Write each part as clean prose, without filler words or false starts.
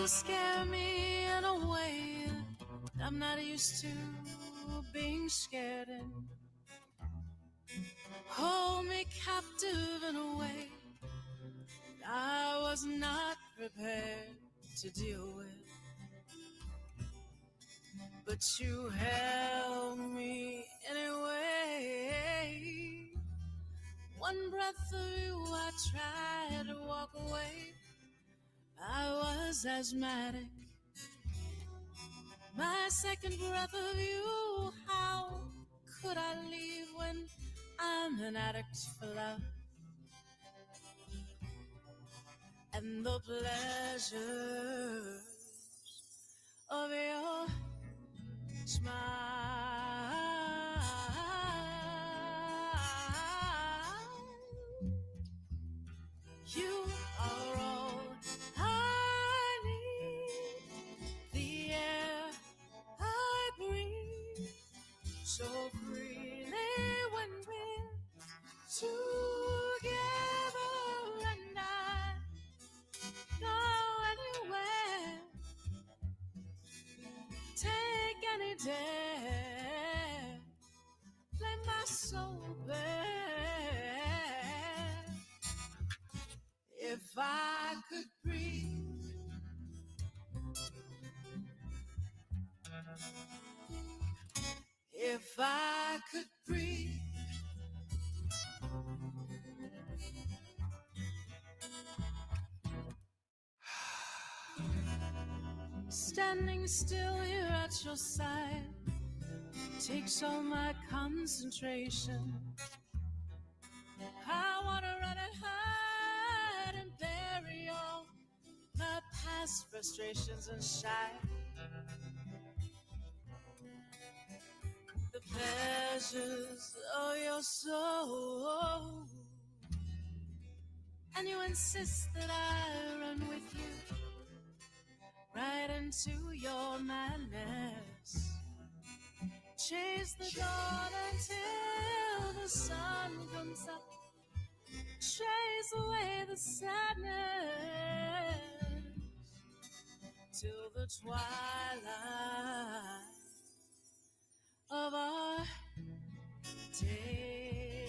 You scare me in a way I'm not used to being scared in. Hold me captive in a way I was not prepared to deal with. But you held me anyway. One breath of you, I tried to walk away. I was asthmatic. My second breath of you, how could I leave when I'm an addict for love? And the pleasures of your smile. You are all I need, the air I breathe, so freely when we're together, and I go anywhere, take any dare, play my soul bare. If I could breathe, if I could breathe, standing still here at your side takes all my concentration. I wanna run and hide and bury all my past frustrations and shy the pleasures of your soul. And you insist that I run with you right into your madness. Chase the dawn until the sun comes up. Chase away the sadness till the twilight of our day.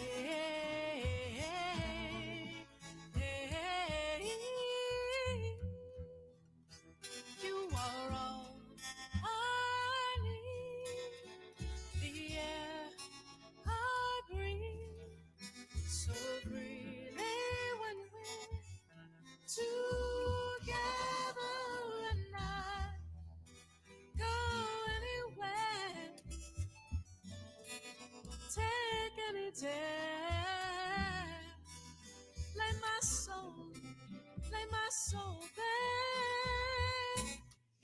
You are all I need, the air I breathe, so freely when we're together, and I go anywhere, take any dare, lay my soul bare.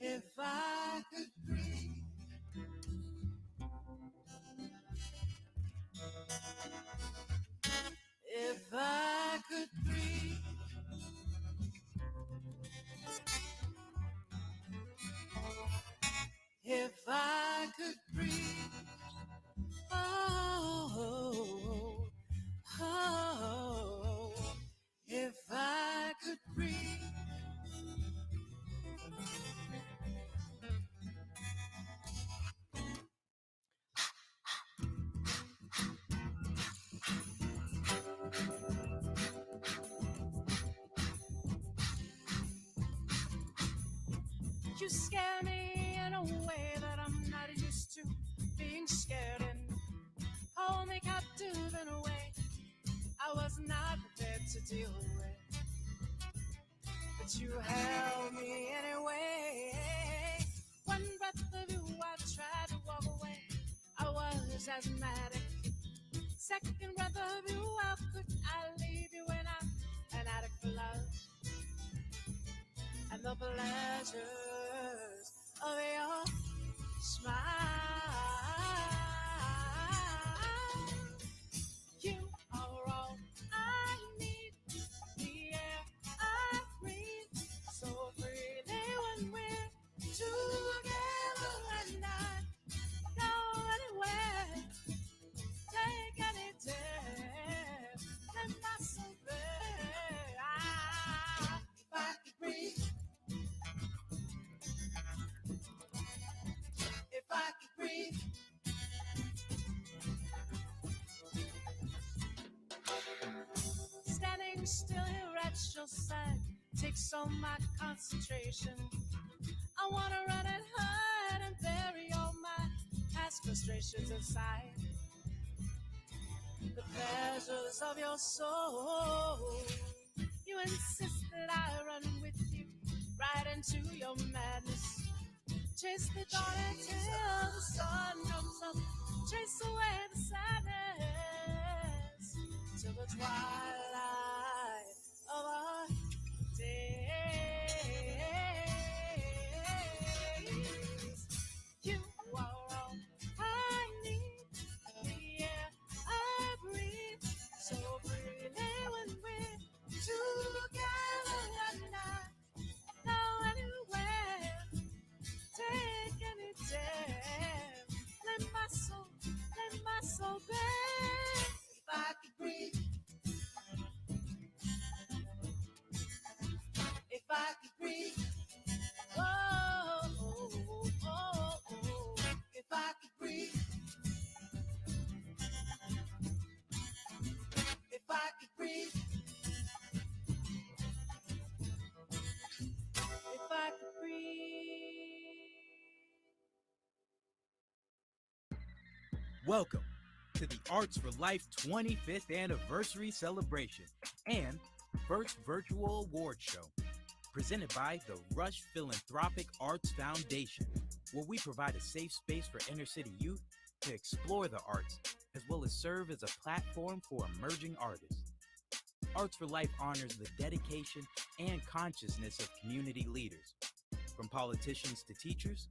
If I could breathe, if I could breathe, if I could breathe, oh, oh, if I could breathe. You scare me in a way that I'm not used to being scared in. Hold me captive in a way I was not prepared to deal with. But you held me anyway. One breath of you, I tried to walk away. I was asthmatic. Second breath of you, how could I leave you when I'm an addict for love? And the pleasures of your smile. You are all I need, the air I breathe, so freely when we're together, and I go anywhere, take any dare, and not so bad. If I could breathe, still here at your side takes all my concentration. I wanna run and hide and bury all my past frustrations inside. The pleasures of your soul. You insist that I run with you right into your madness. Chase the dawn until the sun comes up. Chase away the sadness till the twilight of our days. You are all I need, the air I breathe, so freely when we're together and now anywhere. Take any day, let my soul bend. If I could breathe, if I could breathe, oh, oh, oh, oh, if I could breathe, if I could breathe, if I could breathe. Welcome to the Arts for Life 25th Anniversary Celebration and first virtual award show, presented by the Rush Philanthropic Arts Foundation, where we provide a safe space for inner city youth to explore the arts, as well as serve as a platform for emerging artists. Arts for Life honors the dedication and consciousness of community leaders, from politicians to teachers,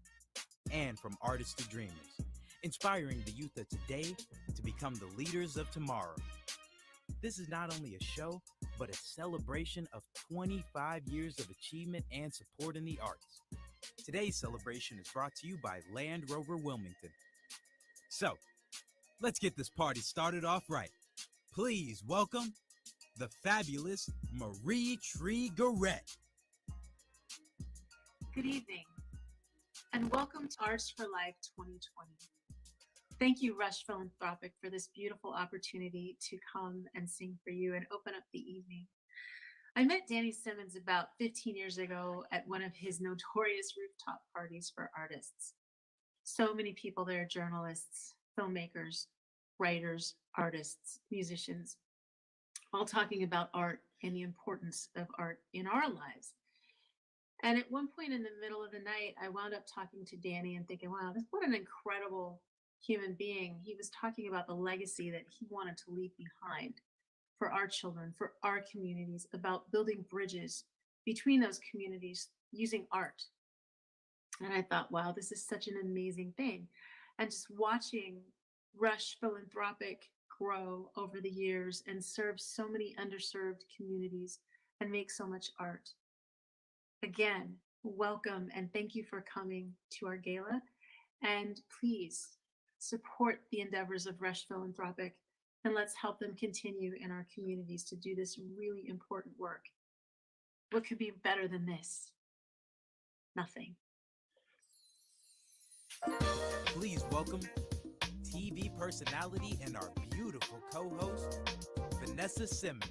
and from artists to dreamers, inspiring the youth of today to become the leaders of tomorrow. This is not only a show, but a celebration of 25 years of achievement and support in the arts. Today's celebration is brought to you by Land Rover Wilmington. So, let's get this party started off right. Please welcome the fabulous Marie Tree Garrett. Good evening, and welcome to Arts for Life 2020. Thank you, Rush Philanthropic, for this beautiful opportunity to come and sing for you and open up the evening. I met Danny Simmons about 15 years ago at one of his notorious rooftop parties for artists. So many people there, journalists, filmmakers, writers, artists, musicians, all talking about art and the importance of art in our lives. And at one point in the middle of the night, I wound up talking to Danny and thinking, wow, what an incredible human being. He was talking about the legacy that he wanted to leave behind for our children, for our communities, about building bridges between those communities using art. And I thought, wow, this is such an amazing thing. And just watching Rush Philanthropic grow over the years and serve so many underserved communities and make so much art. Again, welcome and thank you for coming to our gala. And please support the endeavors of Rush Philanthropic, and let's help them continue in our communities to do this really important work. What could be better than this? Nothing. Please welcome TV personality and our beautiful co-host, Vanessa Simmons.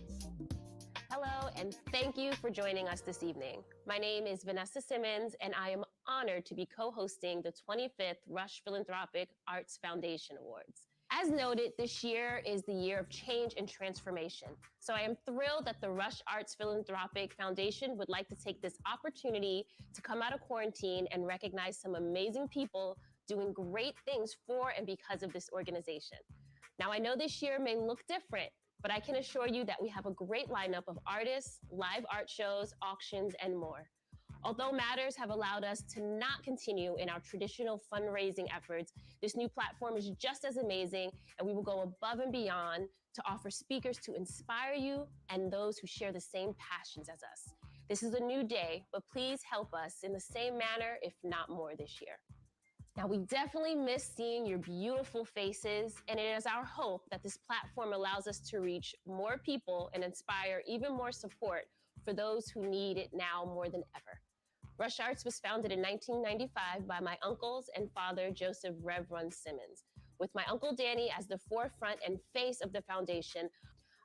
Hello, and thank you for joining us this evening. My name is Vanessa Simmons, and I am honored to be co-hosting the 25th Rush Philanthropic Arts Foundation Awards. As noted, this year is the year of change and transformation. So I am thrilled that the Rush Arts Philanthropic Foundation would like to take this opportunity to come out of quarantine and recognize some amazing people doing great things for and because of this organization. Now, I know this year may look different, but I can assure you that we have a great lineup of artists, live art shows, auctions, and more. Although matters have allowed us to not continue in our traditional fundraising efforts, this new platform is just as amazing, and we will go above and beyond to offer speakers to inspire you and those who share the same passions as us. This is a new day, but please help us in the same manner, if not more, this year. Now, we definitely miss seeing your beautiful faces, and it is our hope that this platform allows us to reach more people and inspire even more support for those who need it now more than ever. Rush Arts was founded in 1995 by my uncles and father, Joseph Rev. Run Simmons. With my uncle Danny as the forefront and face of the foundation,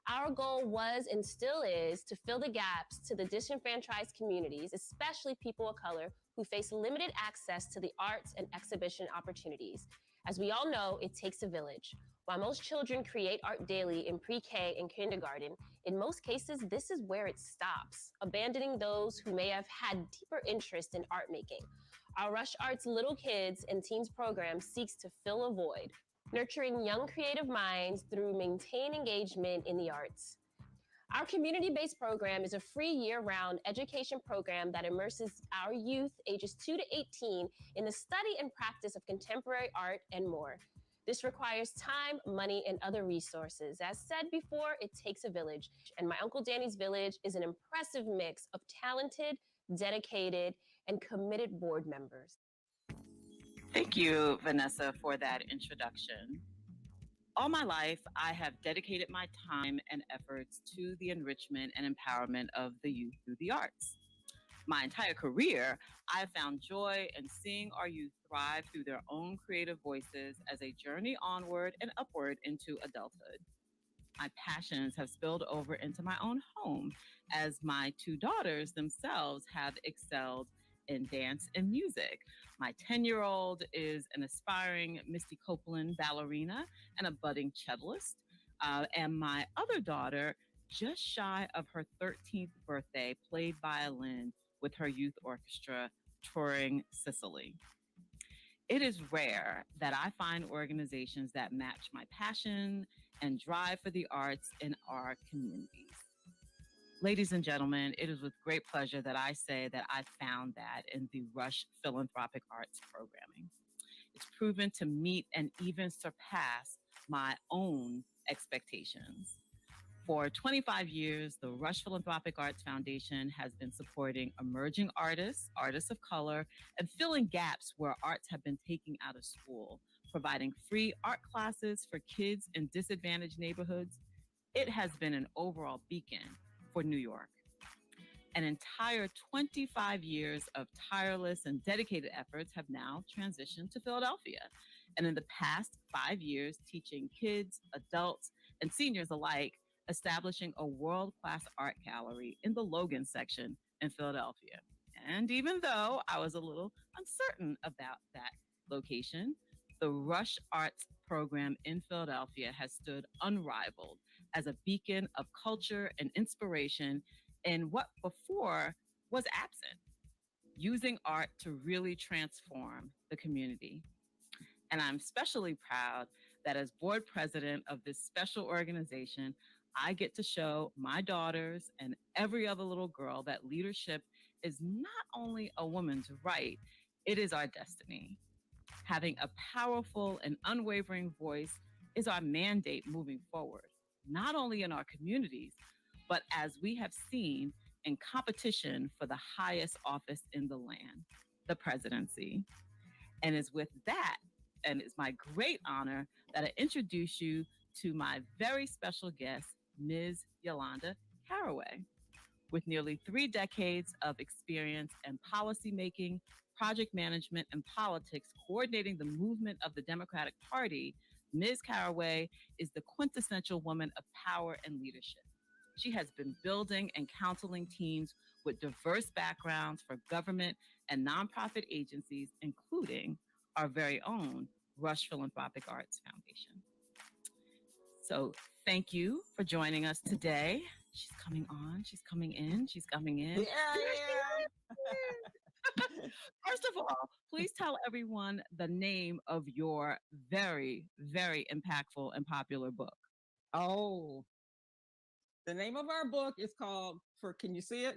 Our goal was and still is to fill the gaps to the disenfranchised communities, especially people of color who face limited access to the arts and exhibition opportunities. As we all know, it takes a village. While most children create art daily in pre-K and kindergarten, in most cases, this is where it stops, abandoning those who may have had deeper interest in art making. Our Rush Arts Little Kids and Teens program seeks to fill a void, nurturing young creative minds through maintained engagement in the arts. Our community-based program is a free year-round education program that immerses our youth ages 2 to 18 in the study and practice of contemporary art and more. This requires time, money, and other resources. As said before, it takes a village, and my Uncle Danny's village is an impressive mix of talented, dedicated, and committed board members. Thank you, Vanessa, for that introduction. All my life, I have dedicated my time and efforts to the enrichment and empowerment of the youth through the arts. My entire career, I have found joy in seeing our youth thrive through their own creative voices as a journey onward and upward into adulthood. My passions have spilled over into my own home as my two daughters themselves have excelled in dance and music. My 10-year-old is an aspiring Misty Copeland ballerina and a budding cellist. And my other daughter, just shy of her 13th birthday, played violin with her youth orchestra touring Sicily. It is rare that I find organizations that match my passion and drive for the arts in our communities. Ladies and gentlemen, it is with great pleasure that I say that I found that in the Rush Philanthropic Arts programming. It's proven to meet and even surpass my own expectations. For 25 years, the Rush Philanthropic Arts Foundation has been supporting emerging artists, artists of color, and filling gaps where arts have been taken out of school, providing free art classes for kids in disadvantaged neighborhoods. It has been an overall beacon for New York. An entire 25 years of tireless and dedicated efforts have now transitioned to Philadelphia. And in the past 5 years, teaching kids, adults, and seniors alike, establishing a world-class art gallery in the Logan section in Philadelphia. And even though I was a little uncertain about that location, the Rush Arts program in Philadelphia has stood unrivaled as a beacon of culture and inspiration in what before was absent, using art to really transform the community. And I'm especially proud that as board president of this special organization, I get to show my daughters and every other little girl that leadership is not only a woman's right, it is our destiny. Having a powerful and unwavering voice is our mandate moving forward, not only in our communities, but as we have seen in competition for the highest office in the land, the presidency. And it's with that, and it's my great honor that I introduce you to my very special guest, Ms. Yolanda Caraway. With nearly 3 decades of experience in policymaking, project management, and politics, coordinating the movement of the Democratic Party, Ms. Caraway is the quintessential woman of power and leadership. She has been building and counseling teams with diverse backgrounds for government and nonprofit agencies, including our very own Rush Philanthropic Arts Foundation. So thank you for joining us today. She's coming on, she's coming in, she's coming in. Yeah. First of all, please tell everyone the name of your very, very impactful and popular book. Oh, the name of our book is called can you see it?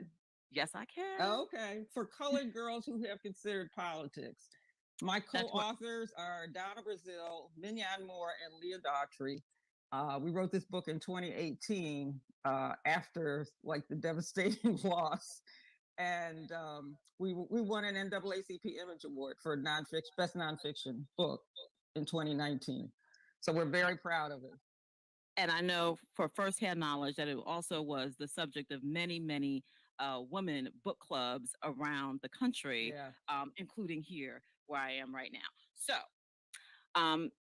Yes, I can. Okay. For Colored Girls Who Have Considered Politics. My co-authors are Donna Brazil, Mignon Moore, and Leah Daughtry. We wrote this book in 2018 after the devastating loss. And we won an NAACP Image Award for Best Nonfiction Book in 2019. So we're very proud of it. And I know for firsthand knowledge that it also was the subject of many, many women book clubs around the country, including here where I am right now. So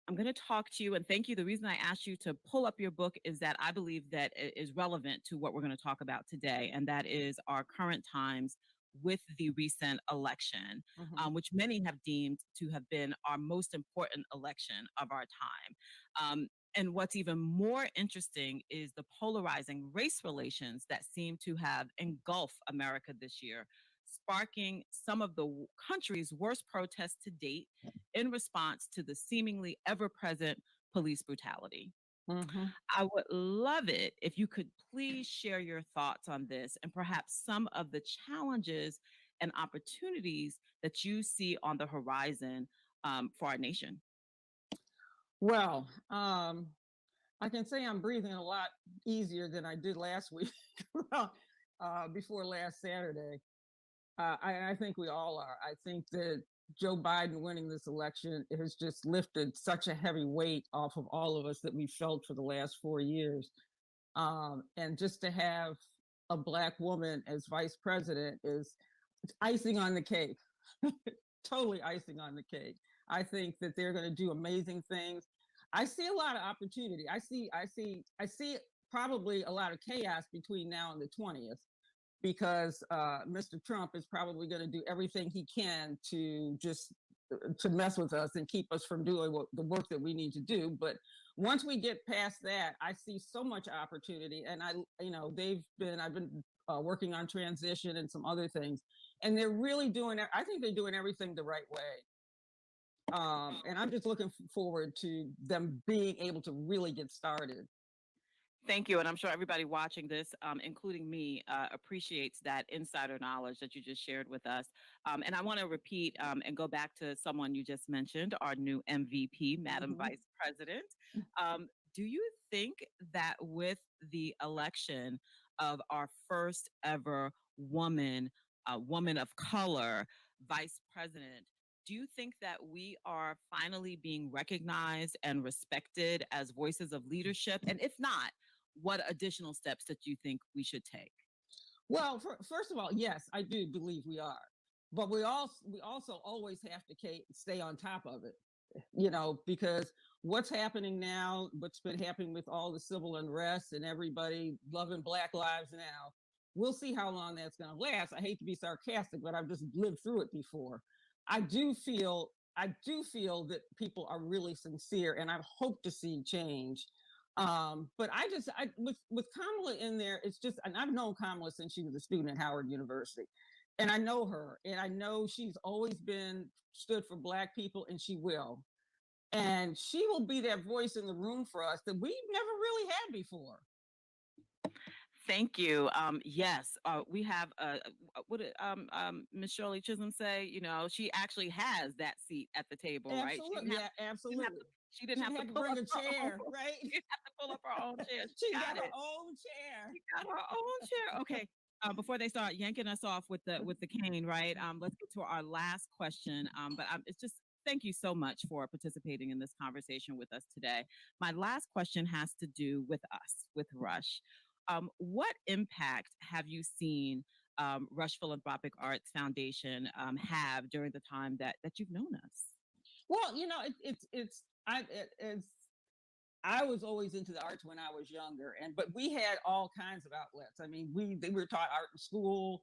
I'm going to talk to you and thank you. The reason I asked you to pull up your book is that I believe that it is relevant to what we're going to talk about today, and that is our current times with the recent election, which many have deemed to have been our most important election of our time. And what's even more interesting is the polarizing race relations that seem to have engulfed America this year, sparking some of the country's worst protests to date in response to the seemingly ever-present police brutality. I would love it if you could please share your thoughts on this and perhaps some of the challenges and opportunities that you see on the horizon for our nation. Well, I can say I'm breathing a lot easier than I did last week, before last Saturday. I think we all are. I think that Joe Biden winning this election has just lifted such a heavy weight off of all of us that we felt for the last 4 years. And just to have a Black woman as vice president is icing on the cake, totally icing on the cake. I think that they're going to do amazing things. I see a lot of opportunity. I see probably a lot of chaos between now and the 20th. Because Mr. Trump is probably going to do everything he can to mess with us and keep us from doing the work that we need to do. But once we get past that, I see so much opportunity. And I've been working on transition and some other things, and they're really I think they're doing everything the right way. And I'm just looking forward to them being able to really get started. Thank you. And I'm sure everybody watching this, including me, appreciates that insider knowledge that you just shared with us. And I want to repeat and go back to someone you just mentioned, our new MVP, Madam Vice President. Do you think that with the election of our first ever woman of color vice president, do you think that we are finally being recognized and respected as voices of leadership? And if not, what additional steps that you think we should take? Well, first of all, yes, I do believe we are, but we also always have to stay on top of it, because what's happening now, what's been happening with all the civil unrest and everybody loving Black lives now, we'll see how long that's going to last. I hate to be sarcastic, but I've just lived through it before. I do feel that people are really sincere, and I hope to see change. But with Kamala in there, it's just, and I've known Kamala since she was a student at Howard University, and I know her, and I know she's always stood for Black people, and she will. And she will be that voice in the room for us that we've never really had before. Thank you. Yes, we have Miss Shirley Chisholm say, she actually has that seat at the table, absolutely, right? Absolutely. She didn't have to bring a chair, right? She didn't have to pull up her own chair. She got her own chair. She got her own chair. Okay. Before they start yanking us off with the cane, right? Let's get to our last question. But it's just thank you so much for participating in this conversation with us today. My last question has to do with us, with Rush. What impact have you seen Rush Philanthropic Arts Foundation have during the time that you've known us? Well, I was always into the arts when I was younger, but we had all kinds of outlets. I mean, we were taught art in school,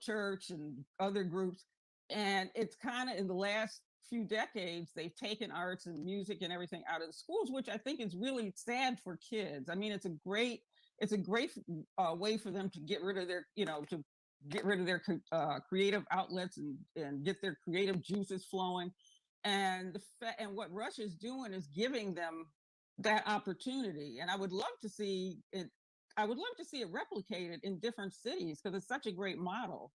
church and other groups, and it's kind of in the last few decades they've taken arts and music and everything out of the schools, which I think is really sad for kids. I mean, it's a great way for them to get rid of their creative outlets and get their creative juices flowing. And what Rush is doing is giving them that opportunity. And I would love to see it. I would love to see it replicated in different cities because it's such a great model.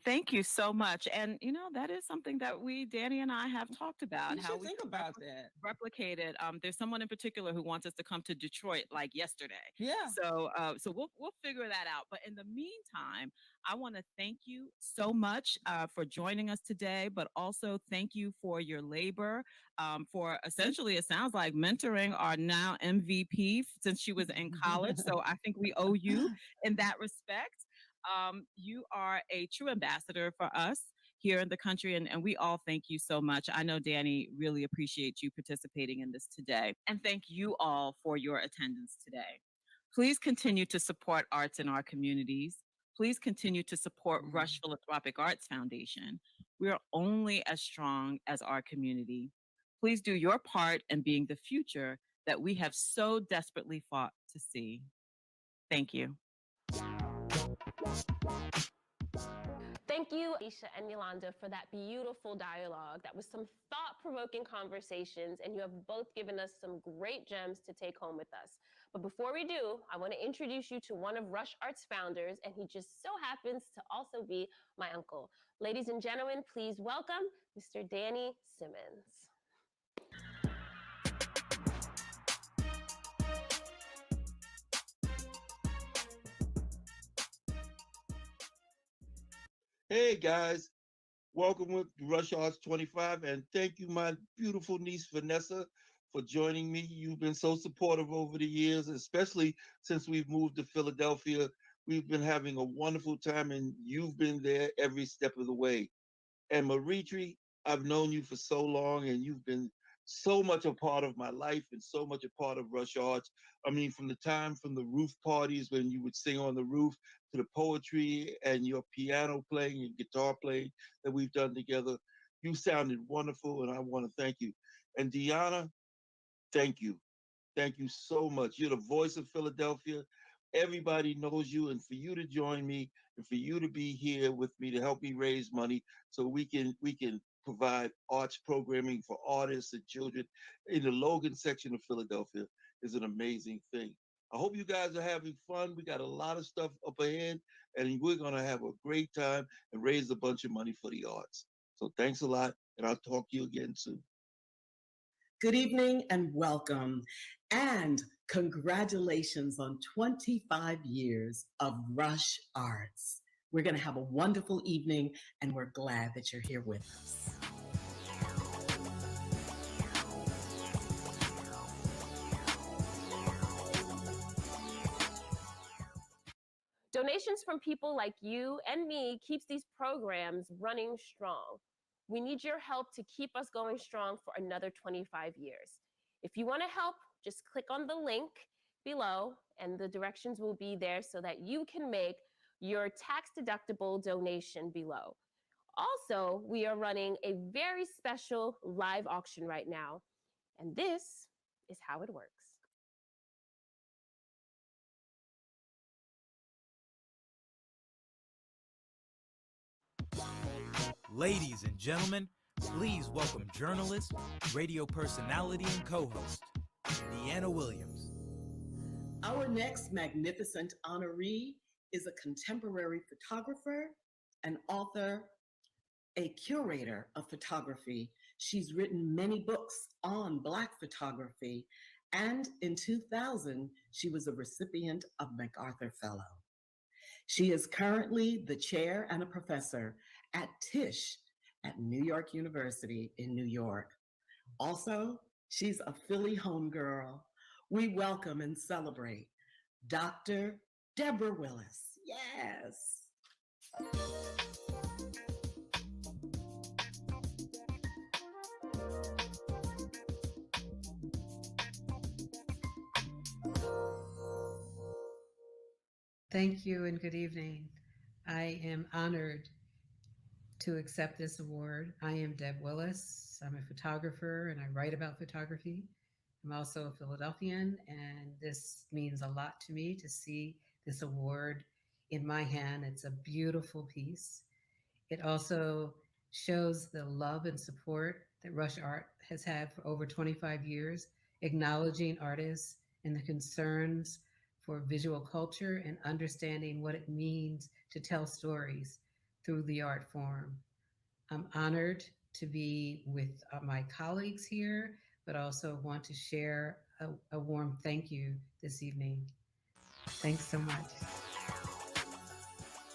Thank you so much. And, that is something that Danny and I have talked about. How we think about that. Replicate it. There's someone in particular who wants us to come to Detroit like yesterday. Yeah. So we'll figure that out. But in the meantime, I want to thank you so much for joining us today, but also thank you for your labor, for essentially, it sounds like mentoring our now MVP since she was in college. So I think we owe you in that respect. You are a true ambassador for us here in the country. And we all thank you so much. I know Danny really appreciates you participating in this today. And thank you all for your attendance today. Please continue to support arts in our communities. Please continue to support Rush Philanthropic Arts Foundation. We are only as strong as our community. Please do your part in being the future that we have so desperately fought to see. Thank you. Thank you, Aisha and Yolanda, for that beautiful dialogue. That was some thought-provoking conversations, and you have both given us some great gems to take home with us. But before we do, I want to introduce you to one of Rush Arts' founders, and he just so happens to also be my uncle. Ladies and gentlemen, please welcome Mr. Danny Simmons. Hey guys, welcome with Rush Arts 25, and thank you, my beautiful niece Vanessa, for joining me. You've been so supportive over the years, especially since we've moved to Philadelphia. We've been having a wonderful time, and you've been there every step of the way. And Maritri, I've known you for so long, and you've been so much a part of my life and so much a part of Rush Arts. I mean, from the roof parties when you would sing on the roof, to the poetry and your piano playing and guitar playing that we've done together. You sounded wonderful, and I want to thank you. And Deanna, thank you. Thank you so much. You're the voice of Philadelphia. Everybody knows you, and for you to join me and for you to be here with me to help me raise money so we can provide arts programming for artists and children in the Logan section of Philadelphia is an amazing thing. I hope you guys are having fun. We got a lot of stuff up ahead, and we're going to have a great time and raise a bunch of money for the arts. So thanks a lot, and I'll talk to you again soon. Good evening and welcome, and congratulations on 25 years of Rush Arts. We're going to have a wonderful evening, and we're glad that you're here with us. Donations from people like you and me keeps these programs running strong. We need your help to keep us going strong for another 25 years. If you want to help, just click on the link below and the directions will be there so that you can make your tax-deductible donation below. Also, we are running a very special live auction right now, and this is how it works. Ladies and gentlemen, please welcome journalist, radio personality, and co-host, Deanna Williams. Our next magnificent honoree is a contemporary photographer, an author, a curator of photography. She's written many books on Black photography, and in 2000, she was a recipient of MacArthur Fellow. She is currently the chair and a professor at Tisch at New York University in New York. Also, she's a Philly homegirl. We welcome and celebrate Dr. Deborah Willis. Yes. Thank you and good evening. I am honored to accept this award. I am Deb Willis. I'm a photographer and I write about photography. I'm also a Philadelphian, and this means a lot to me to see this award in my hand. It's a beautiful piece. It also shows the love and support that Rush Art has had for over 25 years, acknowledging artists and the concerns for visual culture and understanding what it means to tell stories through the art form. I'm honored to be with my colleagues here, but also want to share a warm thank you this evening. Thanks so much.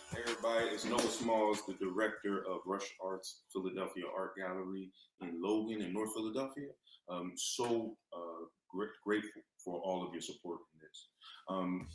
Hey everybody, it's Noah Smalls, the director of Rush Arts Philadelphia Art Gallery in Logan in North Philadelphia. Grateful for all of your support in this.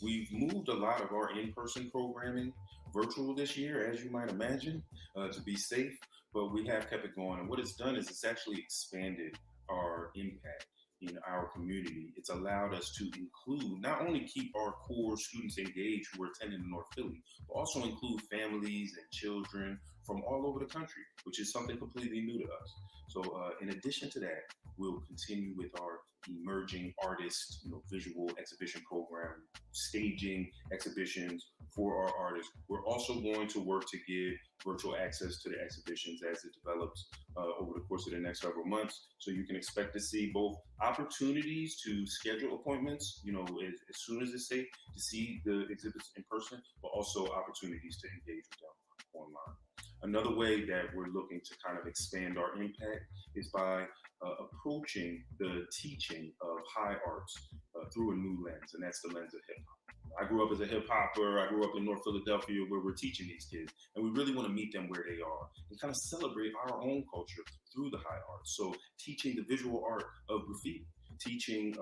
We've moved a lot of our in-person programming virtual this year, as you might imagine, to be safe, but we have kept it going. And what it's done is it's actually expanded our impact in our community. It's allowed us to include, not only keep our core students engaged who are attending North Philly, but also include families and children from all over the country, which is something completely new to us. So in addition to that, we'll continue with our emerging artist, visual exhibition program, staging exhibitions for our artists. We're also going to work to give virtual access to the exhibitions as it develops over the course of the next several months. So you can expect to see both opportunities to schedule appointments, as soon as it's safe to see the exhibits in person, but also opportunities to engage with them online. Another way that we're looking to kind of expand our impact is by approaching the teaching of high arts through a new lens, and that's the lens of hip hop. I grew up as a hip hopper. I grew up in North Philadelphia where we're teaching these kids, and we really want to meet them where they are and kind of celebrate our own culture through the high arts. So teaching the visual art of graffiti, teaching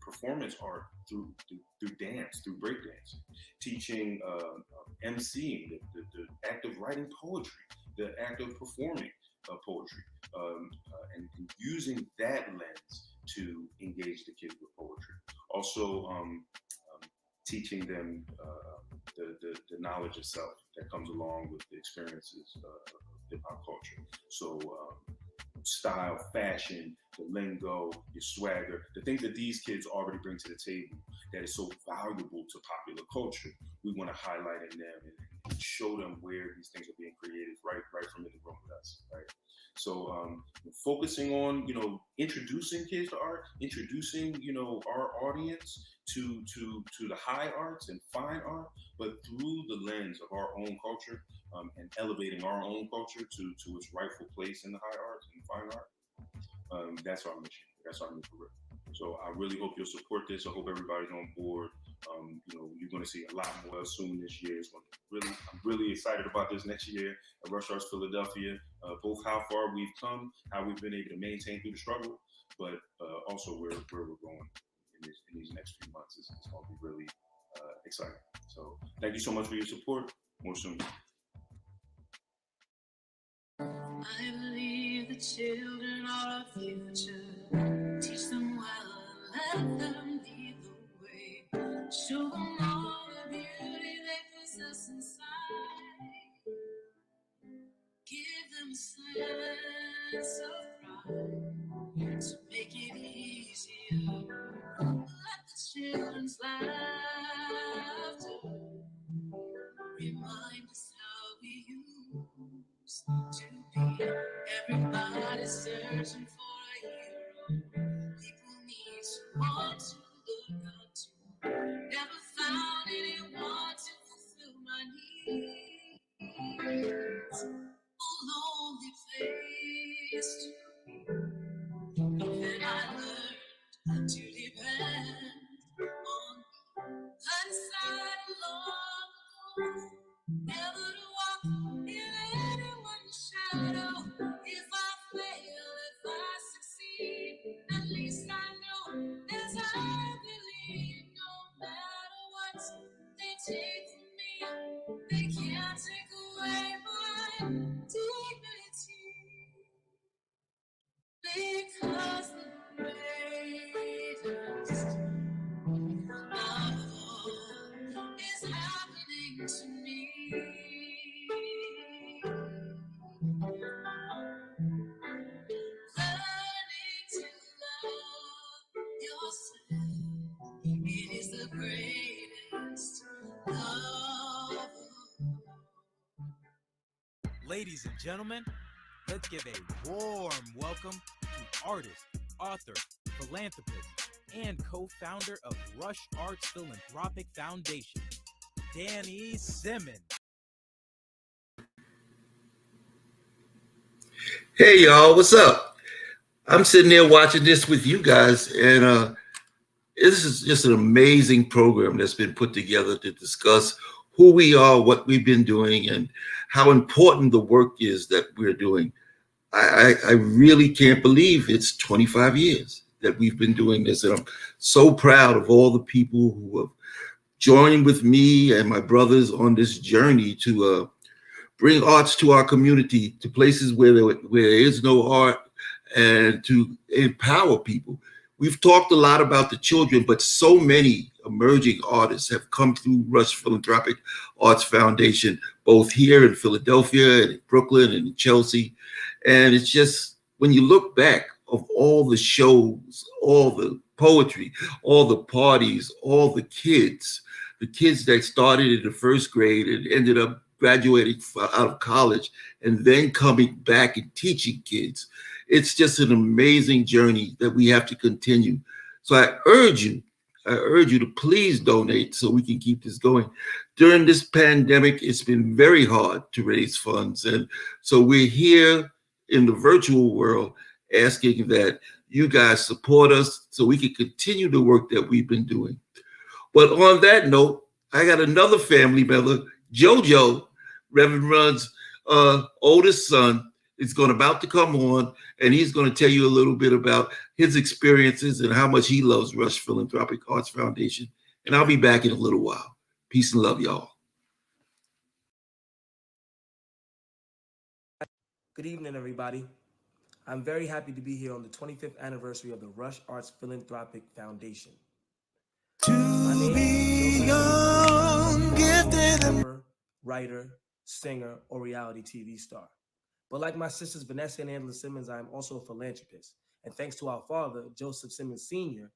performance art through dance, through breakdance, teaching MCing, the act of writing poetry, the act of performing poetry, and using that lens to engage the kids with poetry. Also, teaching them the knowledge of self that comes along with the experiences of hip hop culture. So style, fashion, the lingo, your swagger, the things that these kids already bring to the table that is so valuable to popular culture, we want to highlight in them and show them where these things are being created right from in the room with us, right? So focusing on, introducing kids to art, introducing, our audience to the high arts and fine art, but through the lens of our own culture, and elevating our own culture to its rightful place in the high arts and fine art. That's our mission. That's our new career. So I really hope you'll support this. I hope everybody's on board. You're going to see a lot more soon this year. I'm really excited about this next year at Rush Arts Philadelphia, both how far we've come, how we've been able to maintain through the struggle, but also where we're going in these next few months. It's going to be really exciting. So thank you so much for your support. More soon. I believe the children are our future. Teach them well and let them lead the way. Show them all the beauty they possess inside. Give them a sense of pride to make it easier. Let the children's laughter remind us how we used to be. Everybody's searching for a hero. People need someone to look up to. Never found anyone to fulfill my needs. A lonely place to be. Then I learned to depend on me. Unside long ago. Never to walk in anyone's shadow. If I fail, if I succeed, at least I know as I believe. No matter what they take from me, they can't take away my dignity. Because the greatest of all is happening to me. Learning to love yourself, it is the greatest of all. Ladies and gentlemen, let's give a warm welcome to artist, author, philanthropist, and co-founder of Rush Arts Philanthropic Foundation, Danny Simmons. Hey y'all, what's up? I'm sitting there watching this with you guys, and this is just an amazing program that's been put together to discuss who we are, what we've been doing, and how important the work is that we're doing. I really can't believe it's 25 years that we've been doing this, and I'm so proud of all the people who have join with me and my brothers on this journey to bring arts to our community, to places where there is no art, and to empower people. We've talked a lot about the children, but so many emerging artists have come through Rush Philanthropic Arts Foundation, both here in Philadelphia and in Brooklyn and in Chelsea. And it's just, when you look back of all the shows, all the poetry, all the parties, all the kids that started in the first grade and ended up graduating out of college and then coming back and teaching kids. It's just an amazing journey that we have to continue. So I urge you to please donate so we can keep this going. During this pandemic, it's been very hard to raise funds. And so we're here in the virtual world asking that you guys support us so we can continue the work that we've been doing. But on that note, I got another family member, JoJo, Reverend Run's oldest son, is about to come on, and he's going to tell you a little bit about his experiences and how much he loves Rush Philanthropic Arts Foundation. And I'll be back in a little while. Peace and love, y'all. Good evening, everybody. I'm very happy to be here on the 25th anniversary of the Rush Arts Philanthropic Foundation. My name is young, gifted, writer, singer, or reality TV star. But like my sisters Vanessa and Angela Simmons, I am also a philanthropist. And thanks to our father, Joseph Simmons Sr.,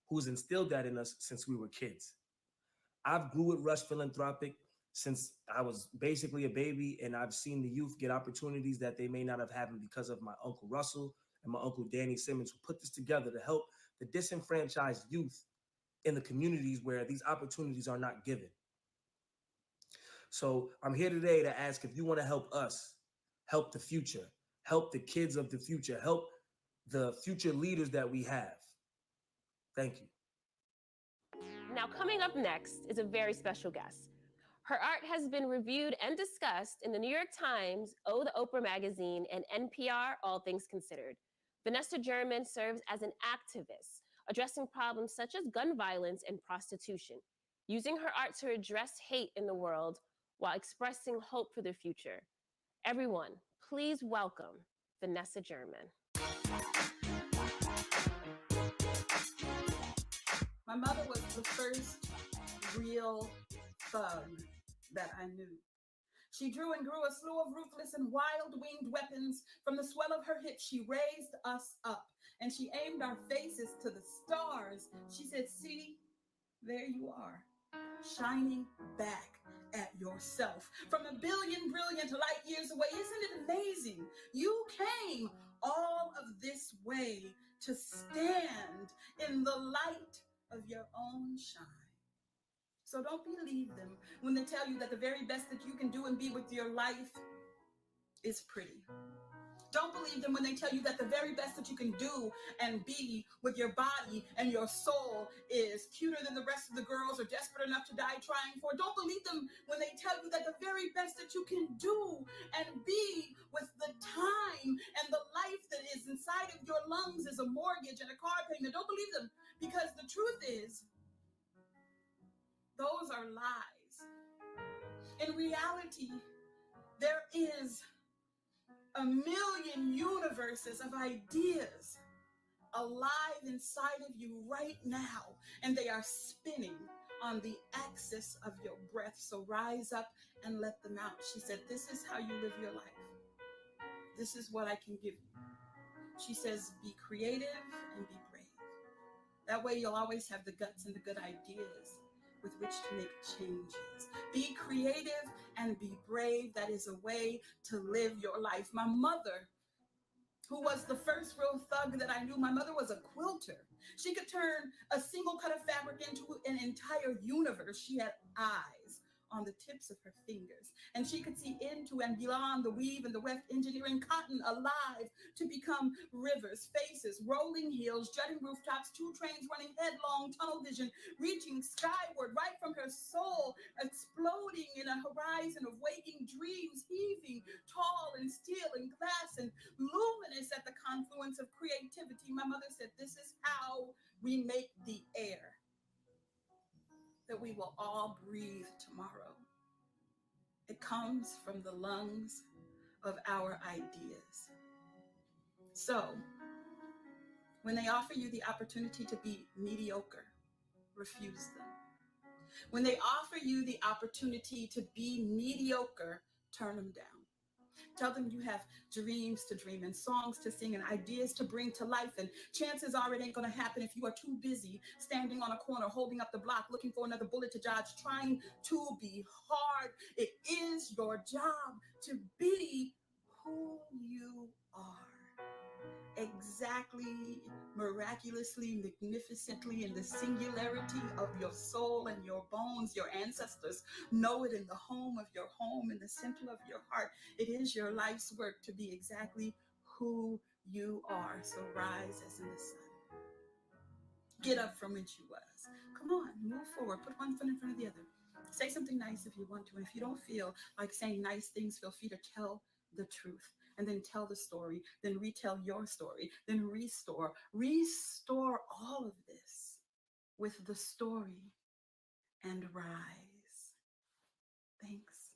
who's instilled that in us since we were kids. I've grew with Rush Philanthropic since I was basically a baby, and I've seen the youth get opportunities that they may not have had because of my Uncle Russell and my Uncle Danny Simmons, who put this together to help the disenfranchised youth in the communities where these opportunities are not given. So I'm here today to ask if you want to help us, help the future, help the kids of the future, help the future leaders that we have. Thank you. Now, coming up next is a very special guest. Her art has been reviewed and discussed in the New York Times, the Oprah magazine, and NPR, All Things Considered. Vanessa German serves as an activist, addressing problems such as gun violence and prostitution, using her art to address hate in the world while expressing hope for the future. Everyone, please welcome Vanessa German. My mother was the first real thug that I knew. She drew and grew a slew of ruthless and wild-winged weapons. From the swell of her hips, she raised us up, and she aimed our faces to the stars. She said, "See, there you are, shining back at yourself from a billion brilliant light years away. Isn't it amazing? You came all of this way to stand in the light of your own shine. So don't believe them when they tell you that the very best that you can do and be with your life is pretty. Don't believe them when they tell you that the very best that you can do and be with your body and your soul is cuter than the rest of the girls or desperate enough to die trying for. Don't believe them when they tell you that the very best that you can do and be with the time and the life that is inside of your lungs is a mortgage and a car payment. Don't believe them, because the truth is, those are lies. In reality, there is a million universes of ideas alive inside of you right now, and they are spinning on the axis of your breath. So rise up and let them out. She said, "This is how you live your life. This is what I can give you." She says, "Be creative and be brave. That way you'll always have the guts and the good ideas with which to make changes. Be creative and be brave. That is a way to live your life." My mother, who was the first real thug that I knew, my mother was a quilter. She could turn a single cut of fabric into an entire universe. She had eyes on the tips of her fingers, and she could see into and beyond the weave and the weft, engineering cotton alive to become rivers, faces, rolling hills, jutting rooftops, two trains running headlong, tunnel vision, reaching skyward right from her soul, exploding in a horizon of waking dreams, heaving tall and steel and glass and luminous at the confluence of creativity. My mother said, "This is how we make the air that we will all comes from the lungs of our ideas. So, when they offer you the opportunity to be mediocre, refuse them. When they offer you the opportunity to be mediocre, turn them down. Tell them you have dreams to dream and songs to sing and ideas to bring to life, and chances are it ain't gonna happen if you are too busy standing on a corner, holding up the block, looking for another bullet to dodge, trying to be hard. It is your job to be who you are. Exactly, miraculously, magnificently, in the singularity of your soul and your bones. Your ancestors know it in the home of your home, in the center of your heart. It is your life's work to be exactly who you are. So rise as in the sun. Get up from whence you was. Come on, move forward. Put one foot in front of the other. Say something nice if you want to. And if you don't feel like saying nice things, feel free to tell the truth. And then tell the story, then retell your story, then restore all of this with the story and rise. Thanks.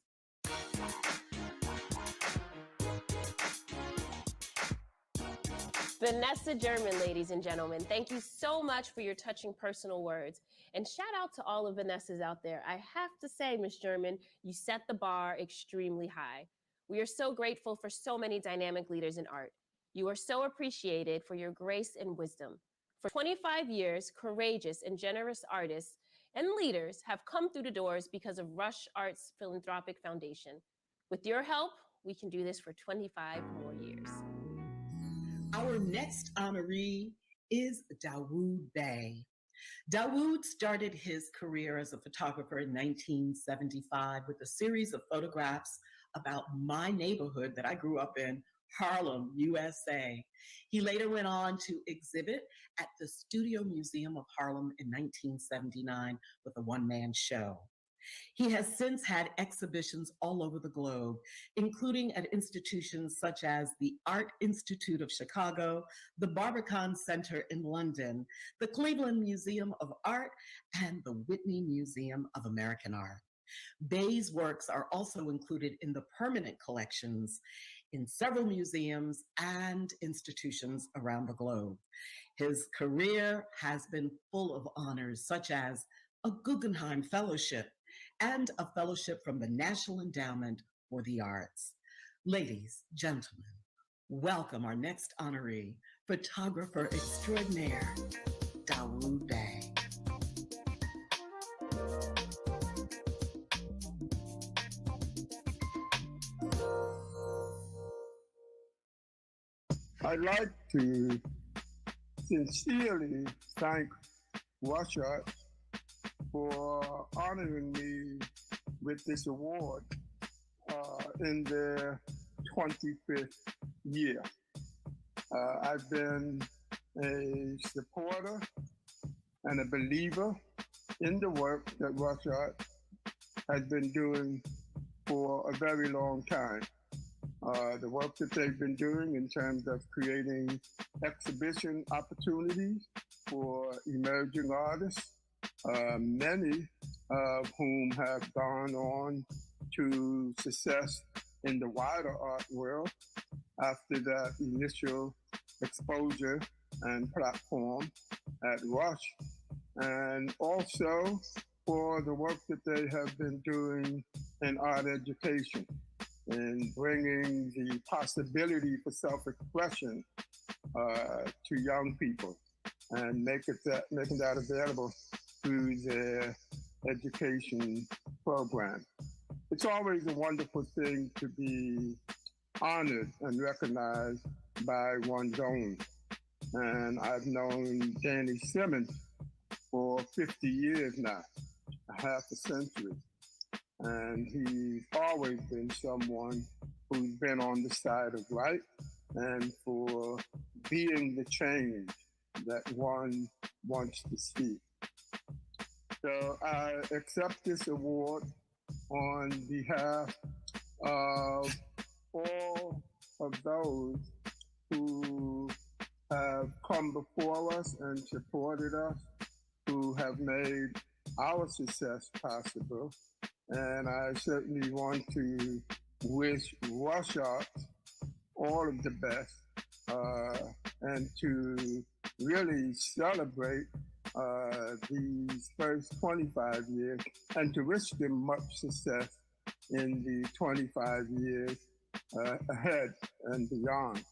Vanessa German, ladies and gentlemen, thank you so much for your touching personal words. And shout out to all of Vanessas out there. I have to say, Miss German, you set the bar extremely high. We are so grateful for so many dynamic leaders in art. You are so appreciated for your grace and wisdom. For 25 years, courageous and generous artists and leaders have come through the doors because of Rush Arts Philanthropic Foundation. With your help, we can do this for 25 more years. Our next honoree is Dawoud Bey. Dawoud started his career as a photographer in 1975 with a series of photographs about my neighborhood that I grew up in, Harlem, USA. He later went on to exhibit at the Studio Museum of Harlem in 1979 with a one-man show. He has since had exhibitions all over the globe, including at institutions such as the Art Institute of Chicago, the Barbican Center in London, the Cleveland Museum of Art, and the Whitney Museum of American Art. Bey's works are also included in the permanent collections in several museums and institutions around the globe. His career has been full of honors, such as a Guggenheim Fellowship and a fellowship from the National Endowment for the Arts. Ladies, gentlemen, welcome our next honoree, photographer extraordinaire, Dawoud Bey. I'd like to sincerely thank Rush Arts for honoring me with this award in their 25th year. I've been a supporter and a believer in the work that Rush Arts has been doing for a very long time. The work that they've been doing in terms of creating exhibition opportunities for emerging artists, many of whom have gone on to success in the wider art world after that initial exposure and platform at Rush, and also for the work that they have been doing in art education and bringing the possibility for self-expression to young people and making that available through their education program. It's always a wonderful thing to be honored and recognized by one's own. And I've known Danny Simmons for 50 years now, a half a century. And he's always been someone who's been on the side of right and for being the change that one wants to see. So I accept this award on behalf of all of those who have come before us and supported us, who have made our success possible, And I certainly want to wish Rush Arts all of the best and to really celebrate these first 25 years and to wish them much success in the 25 years ahead and beyond.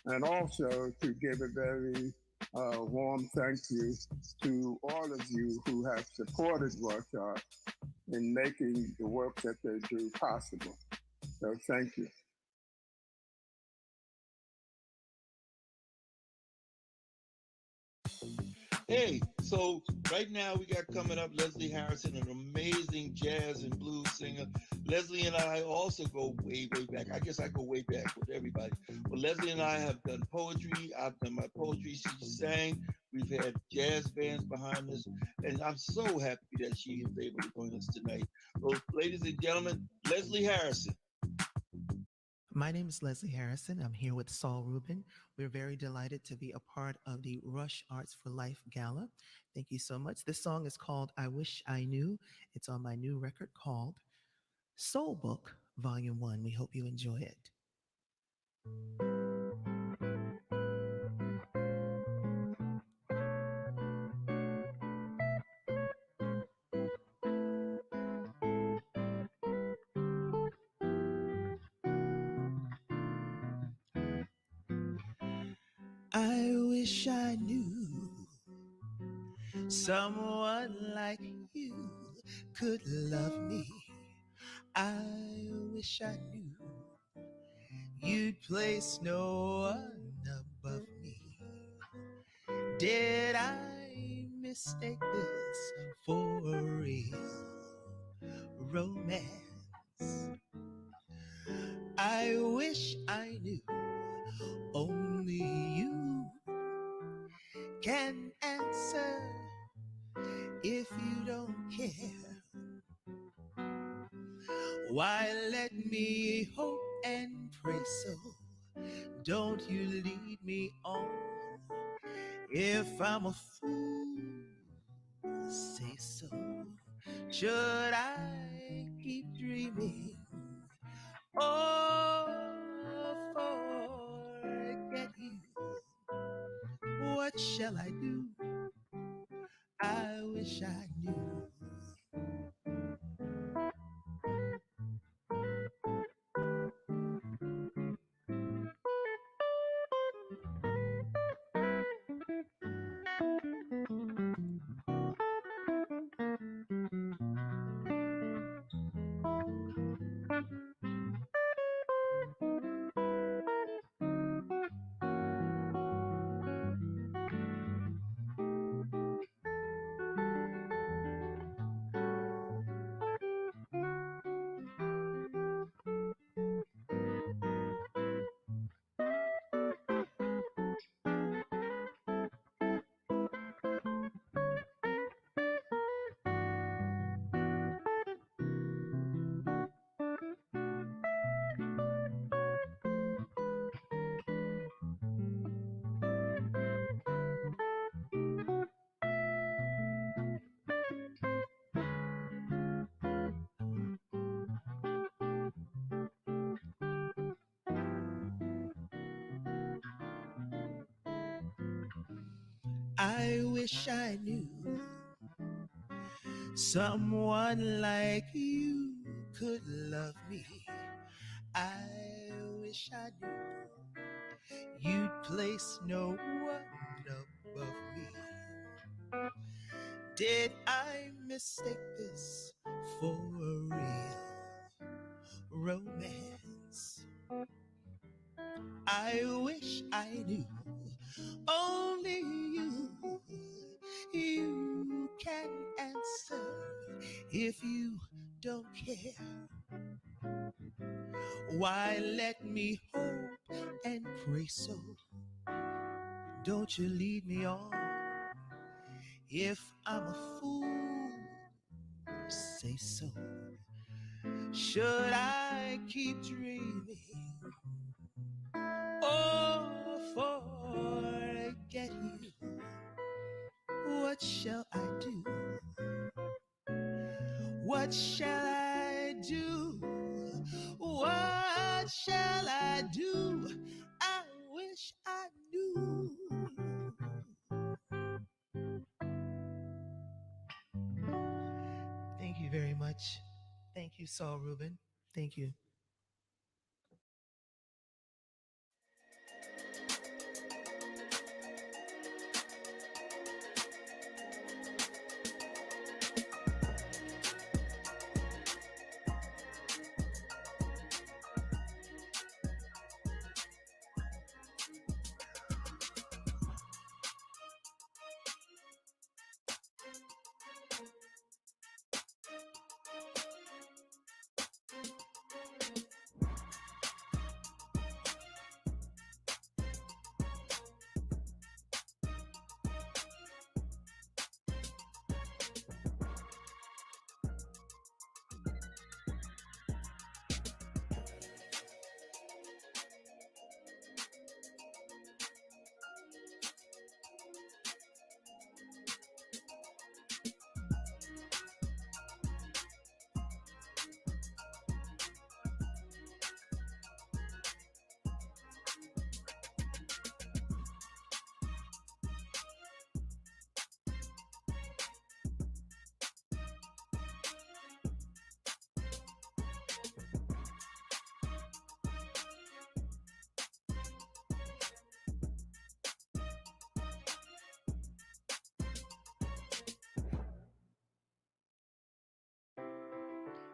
And also to give a very warm thank you to all of you who have supported Rush Arts in making the work that they do possible. So thank you. Hey, so right now we got coming up Leslie Harrison, an amazing jazz and blues singer. Leslie and I also go way, way back. I guess I go way back with everybody. But Leslie and I have done poetry. I've done my poetry. She sang. We've had jazz bands behind us. And I'm so happy that she is able to join us tonight. So, ladies and gentlemen, Leslie Harrison. My name is Leslie Harrison. I'm here with Saul Rubin. We're very delighted to be a part of the Rush Arts for Life Gala. Thank you so much. This song is called I Wish I Knew. It's on my new record called Soul Book, Volume 1. We hope you enjoy it. I wish I knew someone like you could love me. I wish I knew you'd place no one above me. Did I mistake this for a real romance? I wish I knew only you can answer. If you don't care, why let me hope and pray so? Don't you lead me on. If I'm a fool, say so. Should I keep dreaming or forget you? What shall I do? I wish I knew. I wish I knew someone like you could love me. I wish I knew you'd place no one above me. Did I mistake this for a real romance? I wish I knew only you can answer. If you don't care, why let me hope and pray so? Don't you lead me on. If I'm a fool, say so. Should I keep dreaming or forget you? What shall I do? What shall I I do. I wish I knew. Thank you very much. Thank you, Saul Rubin. Thank you.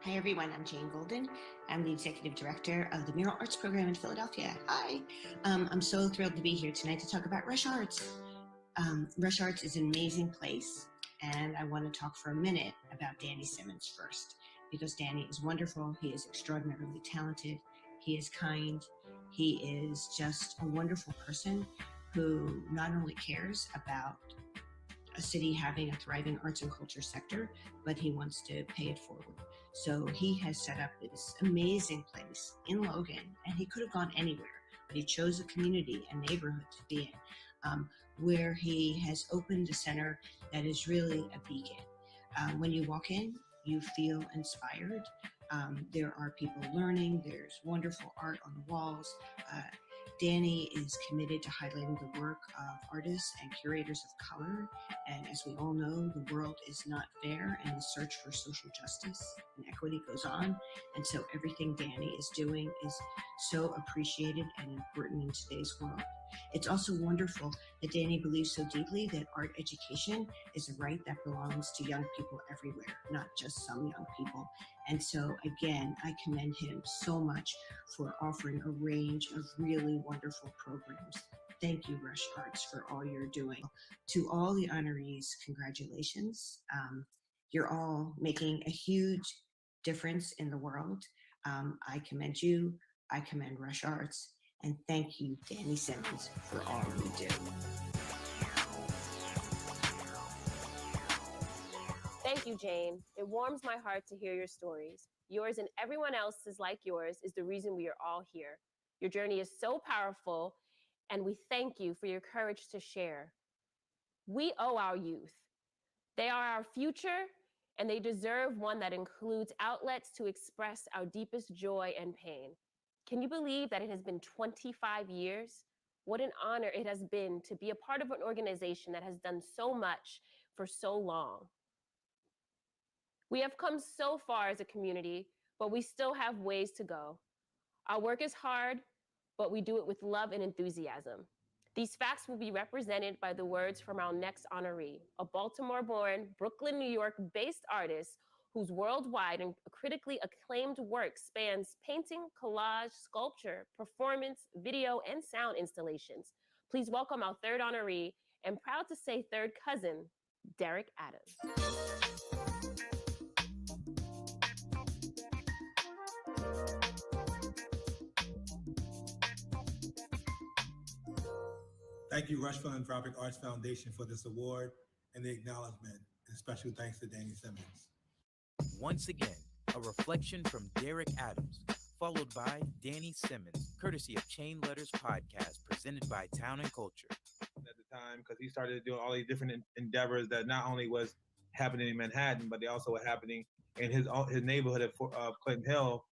Hi, everyone. I'm Jane Golden. I'm the Executive Director of the Mural Arts Program in Philadelphia. Hi. I'm so thrilled to be here tonight to talk about Rush Arts. Rush Arts is an amazing place, and I want to talk for a minute about Danny Simmons first, because Danny is wonderful. He is extraordinarily talented. He is kind. He is just a wonderful person who not only cares about a city having a thriving arts and culture sector, but he wants to pay it forward. So he has set up this amazing place in Logan, and he could have gone anywhere, but he chose a community, a neighborhood to be in, where he has opened a center that is really a beacon. When you walk in, you feel inspired. There are people learning. There's wonderful art on the walls. Danny is committed to highlighting the work of artists and curators of color. And as we all know, the world is not fair, and the search for social justice and equity goes on. And so everything Danny is doing is so appreciated and important in today's world. It's also wonderful that Danny believes so deeply that art education is a right that belongs to young people everywhere, not just some young people. And so, again, I commend him so much for offering a range of really wonderful programs. Thank you, Rush Arts, for all you're doing. To all the honorees, congratulations. You're all making a huge difference in the world. I commend you. I commend Rush Arts. And thank you, Danny Simmons, for all you do. Thank you, Jane. It warms my heart to hear your stories. Yours and everyone else's like yours is the reason we are all here. Your journey is so powerful, and we thank you for your courage to share. We owe our youth. They are our future, and they deserve one that includes outlets to express our deepest joy and pain. Can you believe that it has been 25 years? What an honor it has been to be a part of an organization that has done so much for so long. We have come so far as a community, but we still have ways to go. Our work is hard, but we do it with love and enthusiasm. These facts will be represented by the words from our next honoree, a Baltimore-born, Brooklyn, New York-based artist whose worldwide and critically acclaimed work spans painting, collage, sculpture, performance, video, and sound installations. Please welcome our third honoree, and proud to say third cousin, Derrick Adams. Thank you, Rush Philanthropic Arts Foundation, for this award and the acknowledgement, and special thanks to Danny Simmons. Once again, a reflection from Derrick Adams, followed by Danny Simmons, courtesy of Chain Letters Podcast, presented by Town and Culture. At the time, because he started doing all these different endeavors that not only was happening in Manhattan, but they also were happening in his neighborhood of Clinton Hill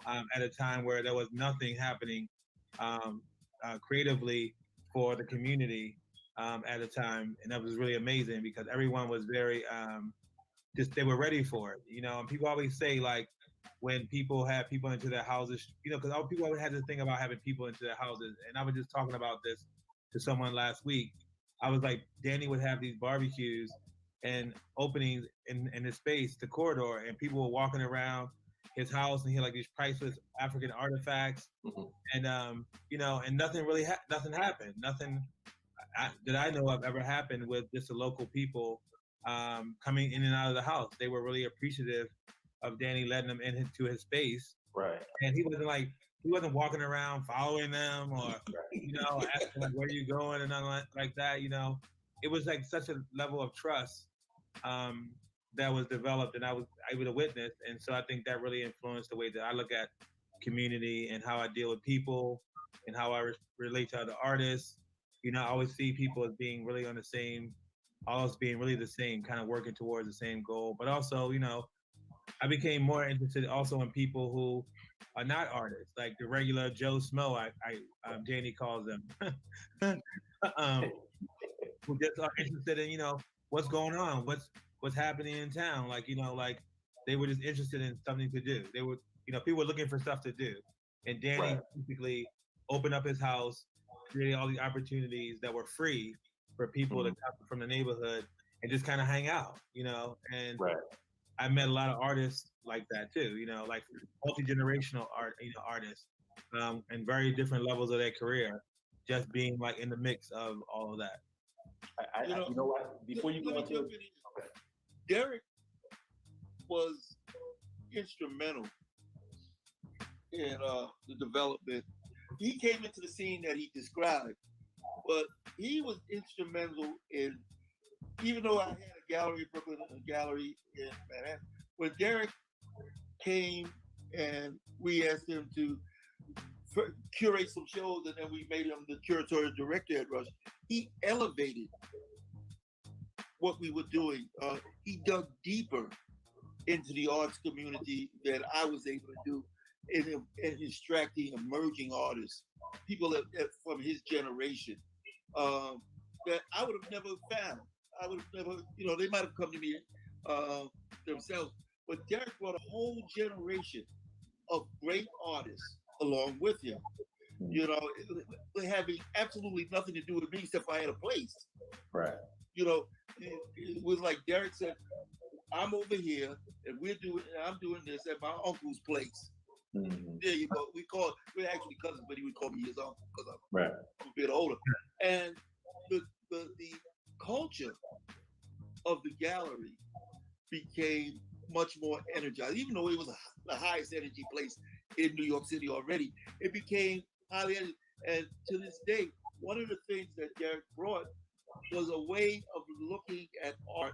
at a time where there was nothing happening creatively for the community at the time, and that was really amazing because everyone was very just they were ready for it, you know. And people always say like when people have people into their houses, you know, because all people always had this thing about having people into their houses. And I was just talking about this to someone last week. I was like, Danny would have these barbecues and openings in his space, the corridor, and people were walking around his house and he had like these priceless African artifacts, and you know, and nothing really nothing happened. Nothing that I know of ever happened with just the local people coming in and out of the house. They were really appreciative of Danny letting them into his space. Right. And he wasn't walking around following them or, you know, asking like, where are you going and nothing like that, you know. It was like such a level of trust that was developed and I was able to witness. And so I think that really influenced the way that I look at community and how I deal with people and how I relate to other artists. You know, I always see people as being really on the same, always being really the same, kind of working towards the same goal. But also, you know, I became more interested also in people who are not artists, like the regular Joe Smo, Danny calls them, who just are interested in, you know, what's going on, what's happening in town. Like, you know, like they were just interested in something to do. They were, you know, people were looking for stuff to do. And Danny basically opened up his house, created all these opportunities that were free for people to come from the neighborhood and just kind of hang out, you know. And I met a lot of artists like that too, you know, like multi-generational artists, and very different levels of their career, just being like in the mix of all of that. You know what? Before you go into it, Derrick was instrumental in the development. He came into the scene that he described, but he was instrumental in, even though I had a gallery in Brooklyn and a gallery in Manhattan, when Derrick came and we asked him to curate some shows and then we made him the curatorial director at Rush, he elevated what we were doing. He dug deeper into the arts community than I was able to do in extracting emerging artists, people from his generation that I would have never found. I would have never, you know, they might have come to me themselves, but Derrick brought a whole generation of great artists along with him. You know, having absolutely nothing to do with me except I had a place. Right. You know, it was like Derrick said, I'm over here and I'm doing this at my uncle's place. There you go. We're actually cousins, but he would call me his uncle because I'm a bit older. And the culture of the gallery became much more energized, even though it was the highest energy place in New York City already. It became highly energized. And to this day, one of the things that Derrick brought was a way of looking at art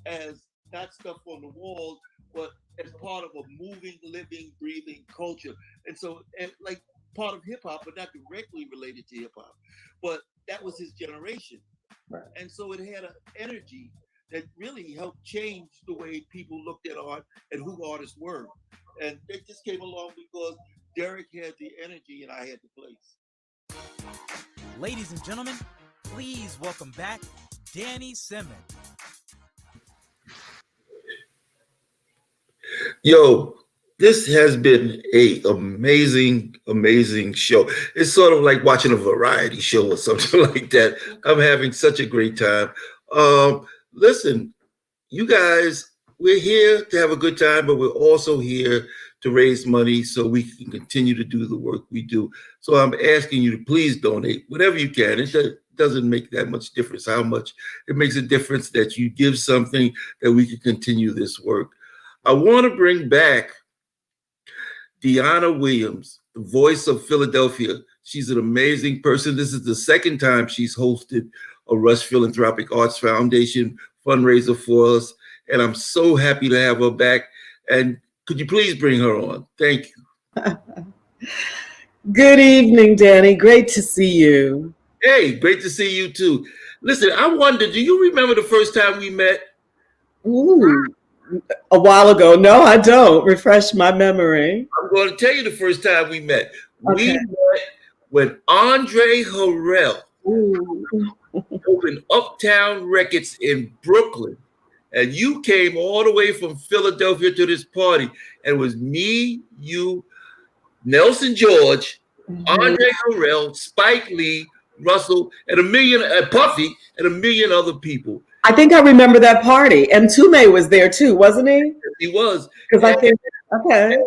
as not stuff on the walls, but as part of a moving, living, breathing culture. And so, like part of hip hop, but not directly related to hip hop. But that was his generation. Right. And so it had an energy that really helped change the way people looked at art and who artists were. And they just came along because Derrick had the energy and I had the place. Ladies and gentlemen, please welcome back Danny Simmons. Yo, this has been a amazing show. It's sort of like watching a variety show or something like that. I'm having such a great time. Listen, you guys, we're here to have a good time, but we're also here to raise money so we can continue to do the work we do. So I'm asking you to please donate whatever you can. It doesn't make that much difference how much. It makes a difference that you give something that we can continue this work. I want to bring back Deanna Williams, the voice of Philadelphia. She's an amazing person. This is the second time she's hosted a Rush Philanthropic Arts Foundation fundraiser for us, and I'm so happy to have her back. And could you please bring her on? Thank you. Good evening, Danny. Great to see you. Hey, great to see you too. Listen, I wonder, do you remember the first time we met? Ooh, a while ago. No, I don't. Refresh my memory. I'm going to tell you the first time we met. Okay. when Andre Harrell opened Uptown Records in Brooklyn, and you came all the way from Philadelphia to this party, and it was me, you, Nelson George, Andre Harrell, Spike Lee, Russell, and Puffy, and a million other people. I think I remember that party. And Tume was there too, wasn't he? He was. Because I think, okay.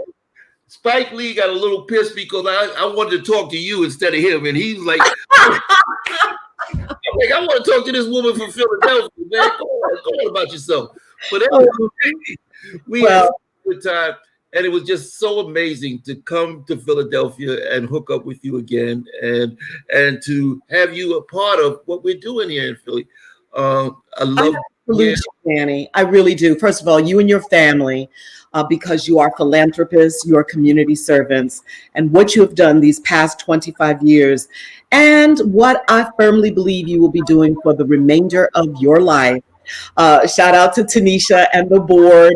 Spike Lee got a little pissed because I wanted to talk to you instead of him. And he's like, I want to talk to this woman from Philadelphia, man. Go on about yourself. But we had a good time. And it was just so amazing to come to Philadelphia and hook up with you again and to have you a part of what we're doing here in Philly. I love you, Danny. I really do. First of all, you and your family, because you are philanthropists, you are community servants, and what you have done these past 25 years, and what I firmly believe you will be doing for the remainder of your life. Shout out to Tanisha and the board.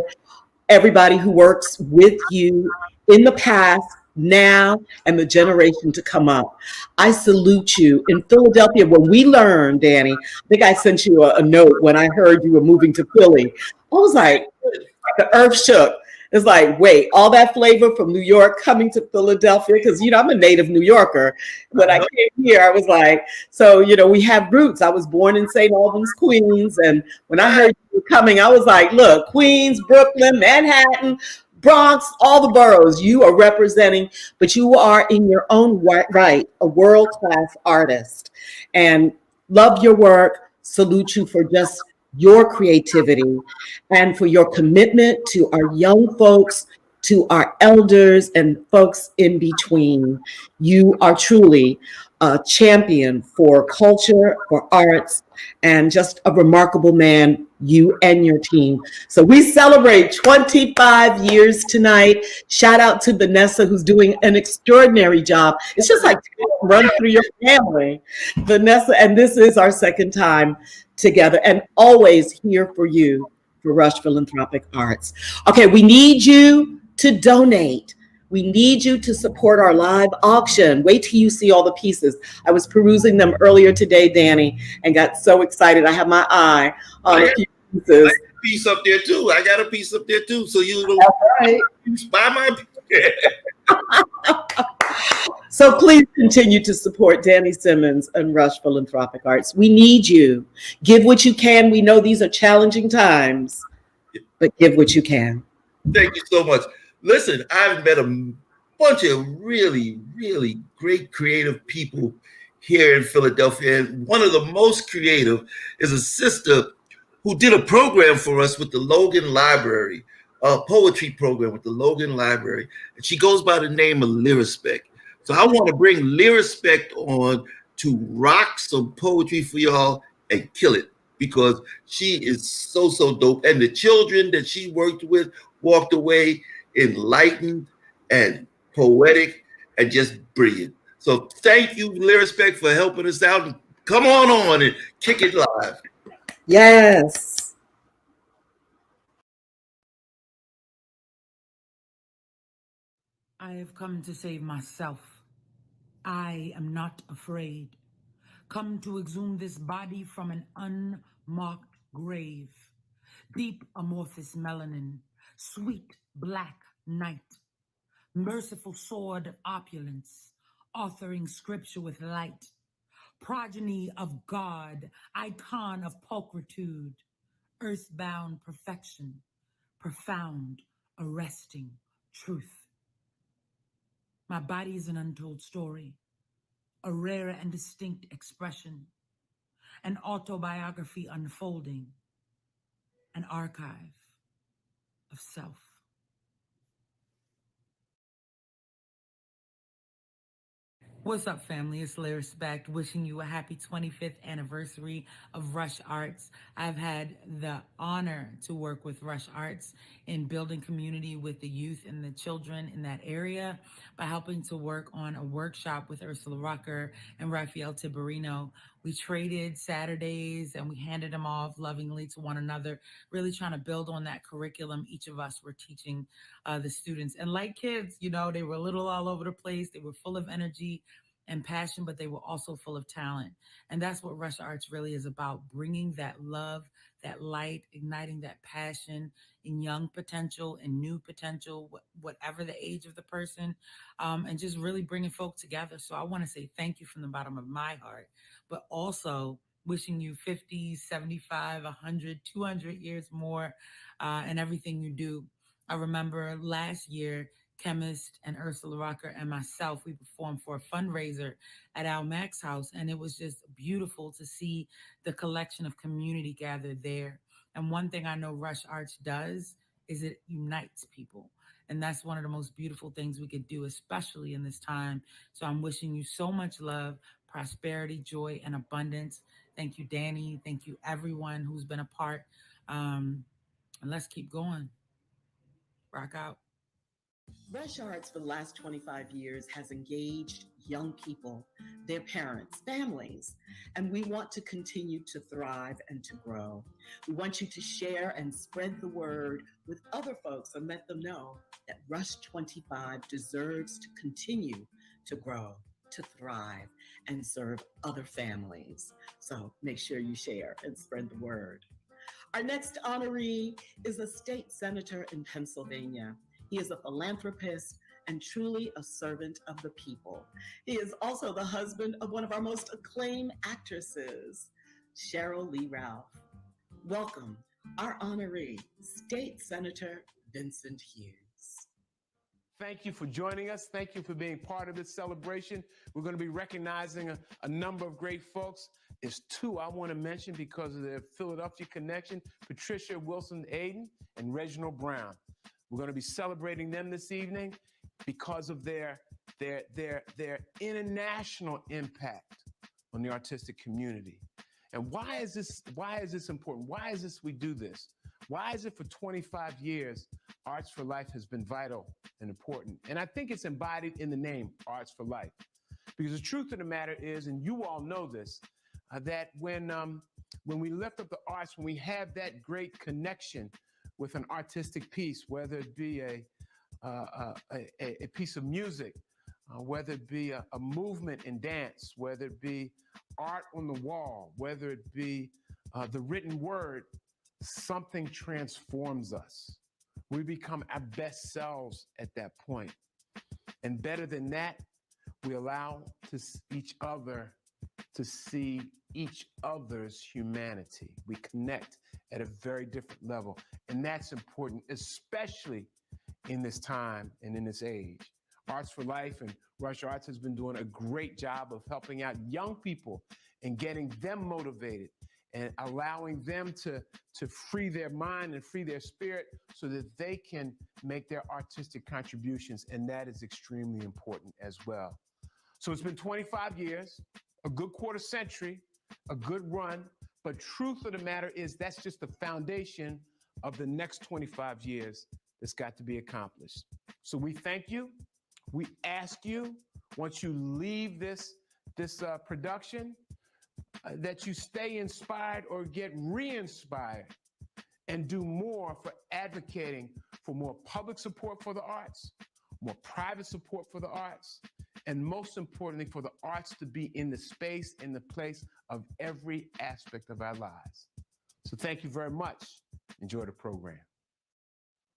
Everybody who works with you in the past, now, and the generation to come up. I salute you. In Philadelphia, when we learned, Danny, I think I sent you a note when I heard you were moving to Philly. I was like the earth shook. It's like, wait, all that flavor from New York coming to Philadelphia? Because, I'm a native New Yorker. When I came here, I was like, so, we have roots. I was born in St. Albans, Queens. And when I heard you were coming, I was like, look, Queens, Brooklyn, Manhattan, Bronx, all the boroughs you are representing, but you are in your own right, a world-class artist. And love your work, salute you for just your creativity and for your commitment to our young folks, to our elders and folks in between. You are truly a champion for culture, for arts, and just a remarkable man, you and your team. So we celebrate 25 years tonight. Shout out to Vanessa, who's doing an extraordinary job. It's just like run through your family. Vanessa, and this is our second time together, and always here for you for Rush Philanthropic Arts. Okay, we need you to donate. We need you to support our live auction. Wait till you see all the pieces. I was perusing them earlier today, Danny, and got so excited. I have my eye on a few pieces. I got a piece up there too. I got a piece up there too. So you don't buy my. So please continue to support Danny Simmons and Rush Philanthropic Arts. We need you. Give what you can. We know these are challenging times, but give what you can. Thank you so much. Listen, I've met a bunch of really, really great creative people here in Philadelphia. And one of the most creative is a sister who did a program for us with the Logan Library, a poetry program with the Logan Library. And she goes by the name of Lyrispect. So I want to bring Lyrispect on to rock some poetry for y'all and kill it, because she is so, so dope. And the children that she worked with walked away enlightened and poetic and just brilliant. So thank you, Lyrispect, for helping us out. And come on and kick it live. Yes. I have come to save myself. I am not afraid. Come to exhume this body from an unmarked grave. Deep amorphous melanin, sweet black night, merciful sword of opulence, authoring scripture with light, progeny of God, icon of pulchritude, earthbound perfection, profound, arresting truth. My body is an untold story, a rare and distinct expression, an autobiography unfolding, an archive of self. What's up, family? It's Lyrispect, wishing you a happy 25th anniversary of Rush Arts. I've had the honor to work with Rush Arts in building community with the youth and the children in that area by helping to work on a workshop with Ursula Rucker and Raphael Tiberino. We traded Saturdays and we handed them off lovingly to one another, really trying to build on that curriculum each of us were teaching the students. And like kids, they were a little all over the place. They were full of energy. and passion, but they were also full of talent. And that's what Rush Arts really is about, bringing that love, that light, igniting that passion in young potential and new potential, whatever the age of the person, and just really bringing folk together. So I want to say thank you from the bottom of my heart, but also wishing you 50, 75, 100, 200 years more, and everything you do. I remember last year, Chemist and Ursula Rucker and myself, we performed for a fundraiser at Al Mac's house, and it was just beautiful to see the collection of community gathered there. And one thing I know Rush Arts does is it unites people. And that's one of the most beautiful things we could do, especially in this time. So I'm wishing you so much love, prosperity, joy, and abundance. Thank you, Danny. Thank you, everyone who's been a part. And let's keep going. Rock out. Rush Arts for the last 25 years has engaged young people, their parents, families, and we want to continue to thrive and to grow. We want you to share and spread the word with other folks and let them know that Rush 25 deserves to continue to grow, to thrive, and serve other families. So make sure you share and spread the word. Our next honoree is a state senator in Pennsylvania. He is a philanthropist and truly a servant of the people. He is also the husband of one of our most acclaimed actresses, Cheryl Lee Ralph. Welcome, our honoree, State Senator Vincent Hughes. Thank you for joining us. Thank you for being part of this celebration. We're going to be recognizing a number of great folks. There's two I want to mention because of their Philadelphia connection, Patricia Wilson Aden and Reginald Browne. We're going to be celebrating them this evening because of their international impact on the artistic community. And why is this important? Why is this we do this? Why is it for 25 years, Arts for Life has been vital and important? And I think it's embodied in the name, Arts for Life. Because the truth of the matter is, and you all know this, that when we lift up the arts, when we have that great connection with an artistic piece, whether it be a piece of music, whether it be a movement in dance, whether it be art on the wall, whether it be the written word, something transforms us. We become our best selves at that point. And better than that, we allow each other to see each other's humanity. We connect at a very different level. And that's important, especially in this time and in this age. Arts for Life and Rush Arts has been doing a great job of helping out young people and getting them motivated and allowing them to free their mind and free their spirit so that they can make their artistic contributions. And that is extremely important as well. So it's been 25 years, a good quarter century, a good run, but truth of the matter is that's just the foundation of the next 25 years that's got to be accomplished. So we thank you. We ask you, once you leave this production, that you stay inspired or get re-inspired and do more for advocating for more public support for the arts, more private support for the arts, and most importantly, for the arts to be in the space, in the place of every aspect of our lives. So thank you very much. Enjoy the program.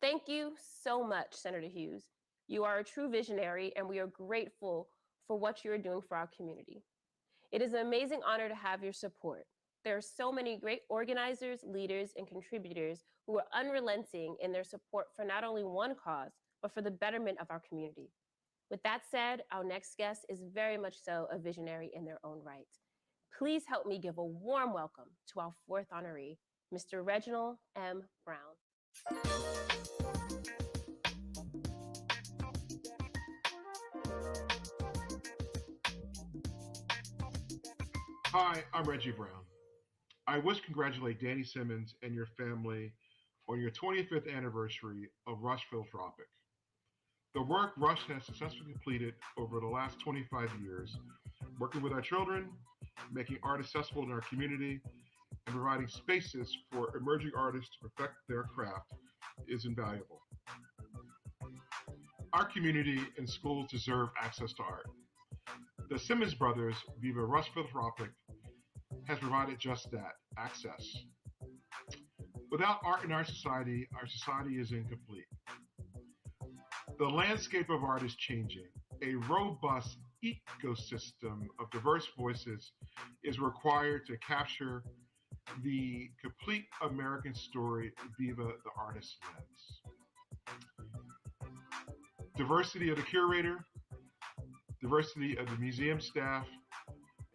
Thank you so much, Senator Hughes. You are a true visionary, and we are grateful for what you are doing for our community. It is an amazing honor to have your support. There are so many great organizers, leaders, and contributors who are unrelenting in their support for not only one cause, but for the betterment of our community. With that said, our next guest is very much so a visionary in their own right. Please help me give a warm welcome to our fourth honoree, Mr. Reginald M. Browne. Hi, I'm Reggie Browne. I wish to congratulate Danny Simmons and your family on your 25th anniversary of Rush Philanthropic. The work Rush has successfully completed over the last 25 years, working with our children, making art accessible in our community, and providing spaces for emerging artists to perfect their craft is invaluable. Our community and schools deserve access to art. The Simmons Brothers Viva Rush Philanthropic has provided just that, access. Without art in our society is incomplete. The landscape of art is changing. A robust ecosystem of diverse voices is required to capture the complete American story viva the artist's lens. Diversity of the curator, diversity of the museum staff,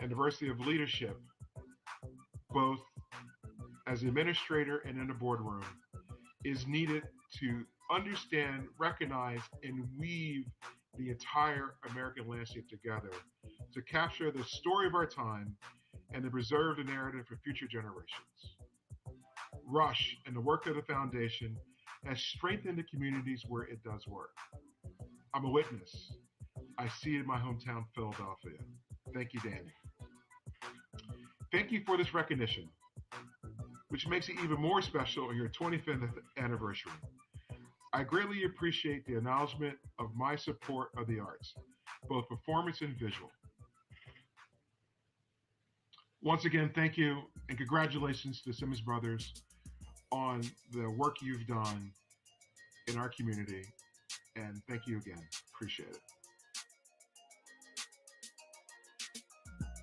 and diversity of leadership, both as administrator and in the boardroom, is needed to understand, recognize, and weave the entire American landscape together to capture the story of our time and to preserve the narrative for future generations. Rush and the work of the foundation has strengthened the communities where it does work. I'm a witness. I see it in my hometown, Philadelphia. Thank you, Danny. Thank you for this recognition, which makes it even more special on your 25th anniversary. I greatly appreciate the acknowledgement of my support of the arts, both performance and visual. Once again, thank you and congratulations to the Simmons Brothers on the work you've done in our community. And thank you again. Appreciate it.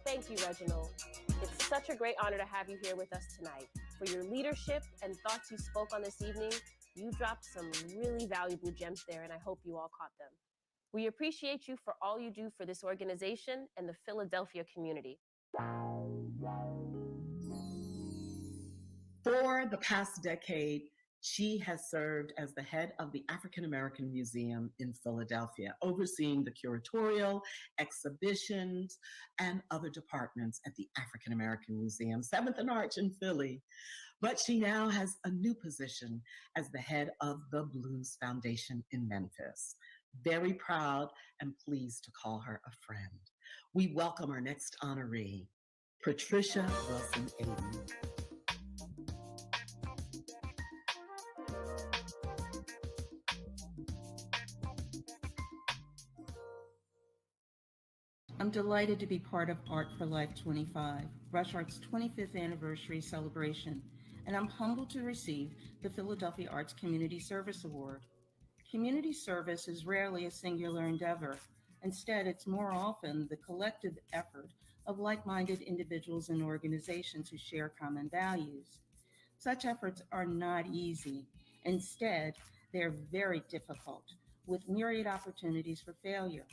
Thank you, Reginald. It's such a great honor to have you here with us tonight. For your leadership and thoughts you spoke on this evening, you dropped some really valuable gems there, and I hope you all caught them. We appreciate you for all you do for this organization and the Philadelphia community. For the past decade, she has served as the head of the African American Museum in Philadelphia, overseeing the curatorial, exhibitions, and other departments at the African American Museum, 7th and Arch in Philly. But she now has a new position as the head of the Blues Foundation in Memphis. Very proud and pleased to call her a friend. We welcome our next honoree, Patricia Wilson Aden. I'm delighted to be part of Art for Life 25, Rush Art's 25th anniversary celebration, and I'm humbled to receive the Philadelphia Arts Community Service Award. Community service is rarely a singular endeavor. Instead, it's more often the collective effort of like-minded individuals and organizations who share common values. Such efforts are not easy. Instead, they're very difficult, with myriad opportunities for failure.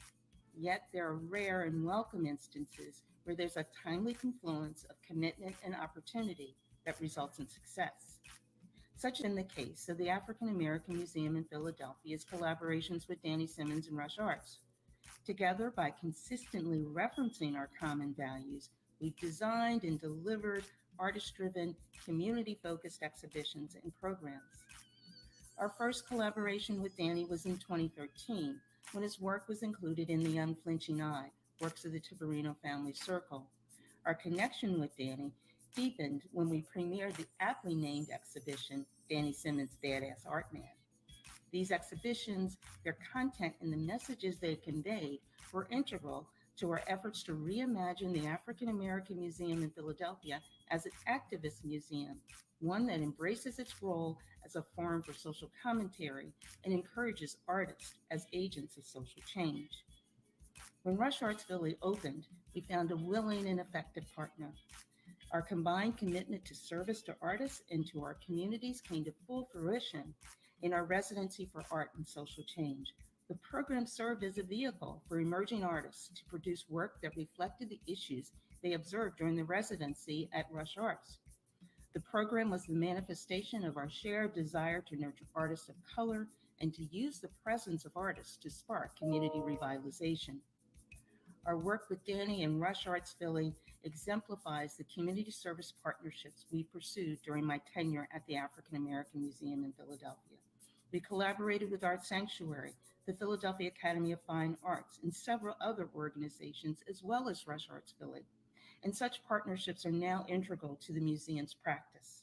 Yet there are rare and welcome instances where there's a timely confluence of commitment and opportunity that results in success. Such in the case of the African American Museum in Philadelphia's collaborations with Danny Simmons and Rush Arts. Together, by consistently referencing our common values, we've designed and delivered artist-driven, community-focused exhibitions and programs. Our first collaboration with Danny was in 2013, when his work was included in The Unflinching Eye, works of the Tiberino Family Circle. Our connection with Danny deepened when we premiered the aptly named exhibition, Danny Simmons' Badass Art Man. These exhibitions, their content, and the messages they conveyed were integral to our efforts to reimagine the African American Museum in Philadelphia as an activist museum, one that embraces its role as a forum for social commentary and encourages artists as agents of social change. When Rush Arts Philly opened, we found a willing and effective partner. Our combined commitment to service to artists and to our communities came to full fruition in our residency for art and social change. The program served as a vehicle for emerging artists to produce work that reflected the issues they observed during the residency at Rush Arts. The program was the manifestation of our shared desire to nurture artists of color and to use the presence of artists to spark community revitalization. Our work with Danny and Rush Arts Philly exemplifies the community service partnerships we pursued during my tenure at the African American Museum in Philadelphia. We collaborated with Art Sanctuary, the Philadelphia Academy of Fine Arts, and several other organizations, as well as Rush Arts Philly. And such partnerships are now integral to the museum's practice.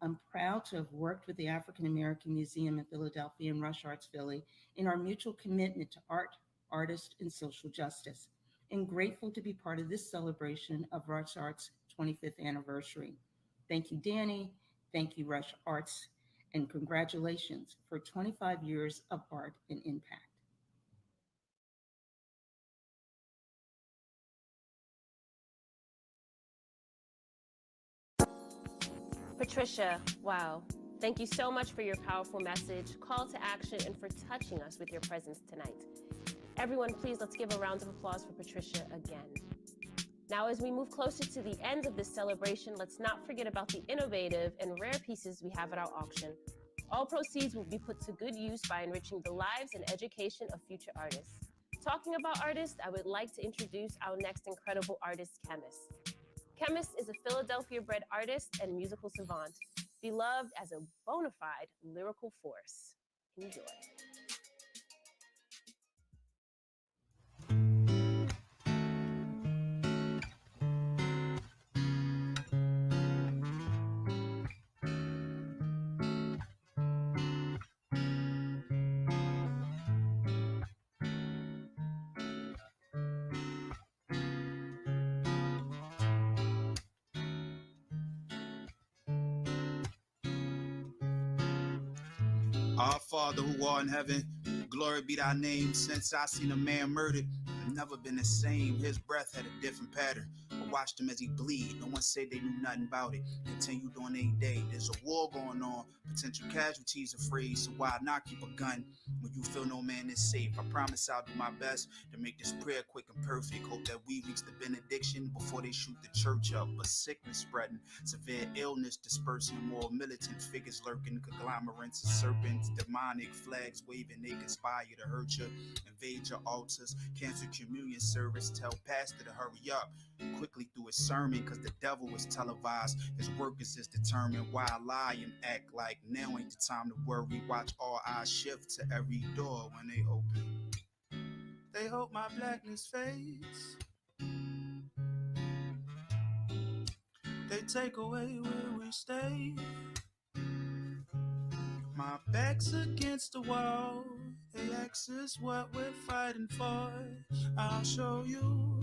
I'm proud to have worked with the African American Museum in Philadelphia and Rush Arts Philly in our mutual commitment to art, artists, and social justice. and grateful to be part of this celebration of Rush Arts' 25th anniversary. Thank you, Danny. Thank you, Rush Arts, and congratulations for 25 years of art and impact. Patricia, wow. Thank you so much for your powerful message, call to action, and for touching us with your presence tonight. Everyone, please let's give a round of applause for Patricia again. Now, as we move closer to the end of this celebration, let's not forget about the innovative and rare pieces we have at our auction. All proceeds will be put to good use by enriching the lives and education of future artists. Talking about artists, I would like to introduce our next incredible artist, Chemist. Chemist is a Philadelphia-bred artist and musical savant, beloved as a bona fide lyrical force. Enjoy. Our Father who art in heaven, glory be thy name. Since I seen a man murdered, I've never been the same. His breath had a different pattern. I watched him as he bleed. No one said they knew nothing about it. Continued on a day. There's a war going on. Potential casualties afraid. So why not keep a gun when you feel no man is safe? I promise I'll do my best to make this prayer quick and perfect. Hope that we reach the benediction before they shoot the church up. But sickness spreading, severe illness dispersing, more militant figures lurking, conglomerates and serpents, demonic flags waving. They conspire to hurt you, invade your altars, cancel communion service, tell pastor to hurry up quickly through his sermon, cause the devil is televised. His work is just determined. Why I lie and act like now ain't the time to worry. Watch all eyes shift to every door when they open. They hope my blackness fades. They take away where we stay. My back's against the wall. They ask us what we're fighting for. I'll show you.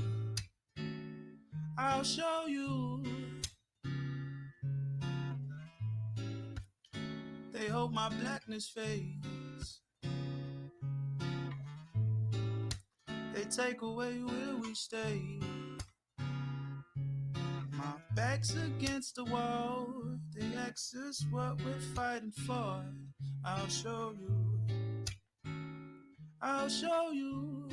I'll show you. They hope my blackness fades. They take away where we stay. My back's against the wall. They ask us what we're fighting for. I'll show you. I'll show you.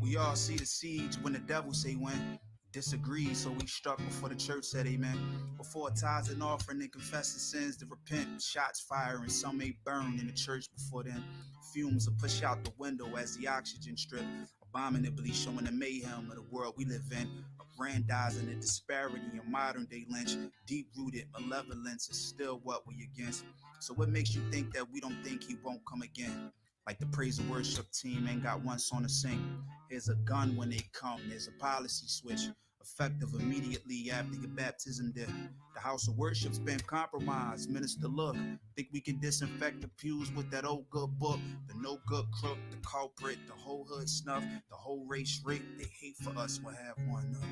We all see the siege when the devil say when. Disagree, so we struck before the church said amen. Before tithes and offering and confessing sins to repent. Shots firing, some may burn in the church before then. Fumes will push out the window as the oxygen strip. Abominably showing the mayhem of the world we live in. Aggrandizing the disparity in modern day lynch. Deep-rooted malevolence is still what we against. So what makes you think that we don't think he won't come again? Like the praise and worship team ain't got one song to sing. Here's a gun when they come. There's a policy switch. Effective immediately after your baptism there. The house of worship's been compromised. Minister, look. Think we can disinfect the pews with that old good book. The no good crook, the culprit, the whole hood snuff, the whole race rape. They hate for us, we'll have one up.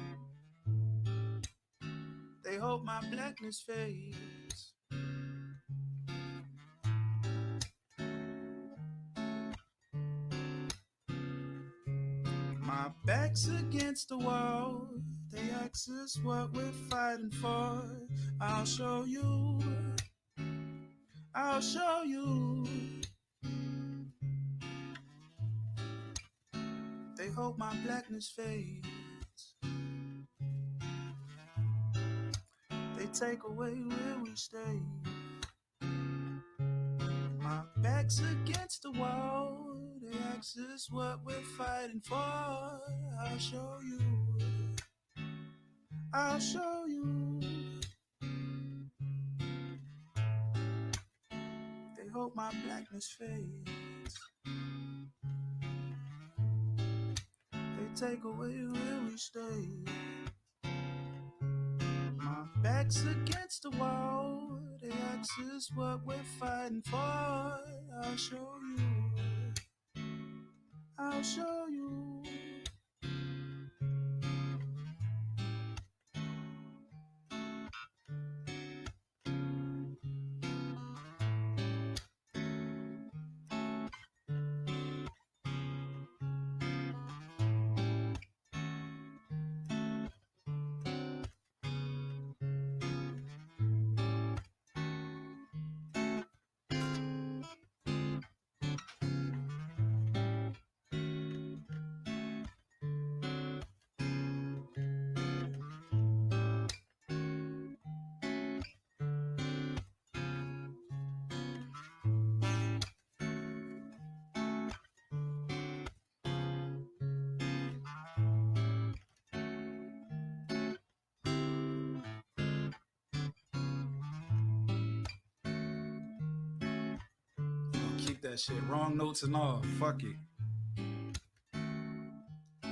They hope my blackness fades. My back's against the wall. They ask us what we're fighting for. I'll show you. I'll show you. They hope my blackness fades. They take away where we stay. My back's against the wall. They ask us what we're fighting for. I'll show you. I'll show you. They hope my blackness fades. They take away where we stay. My back's against the wall. They ask us what we're fighting for. I'll show you. I'll show you. Keep that shit. Wrong notes and all. Fuck it.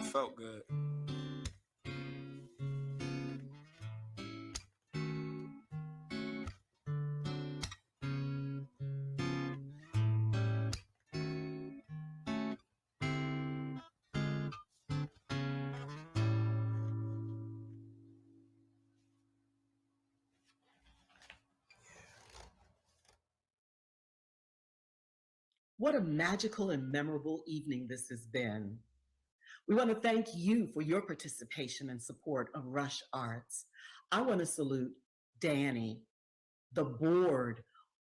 Felt good. What a magical and memorable evening this has been. We want to thank you for your participation and support of Rush Arts. I want to salute Danny, the board,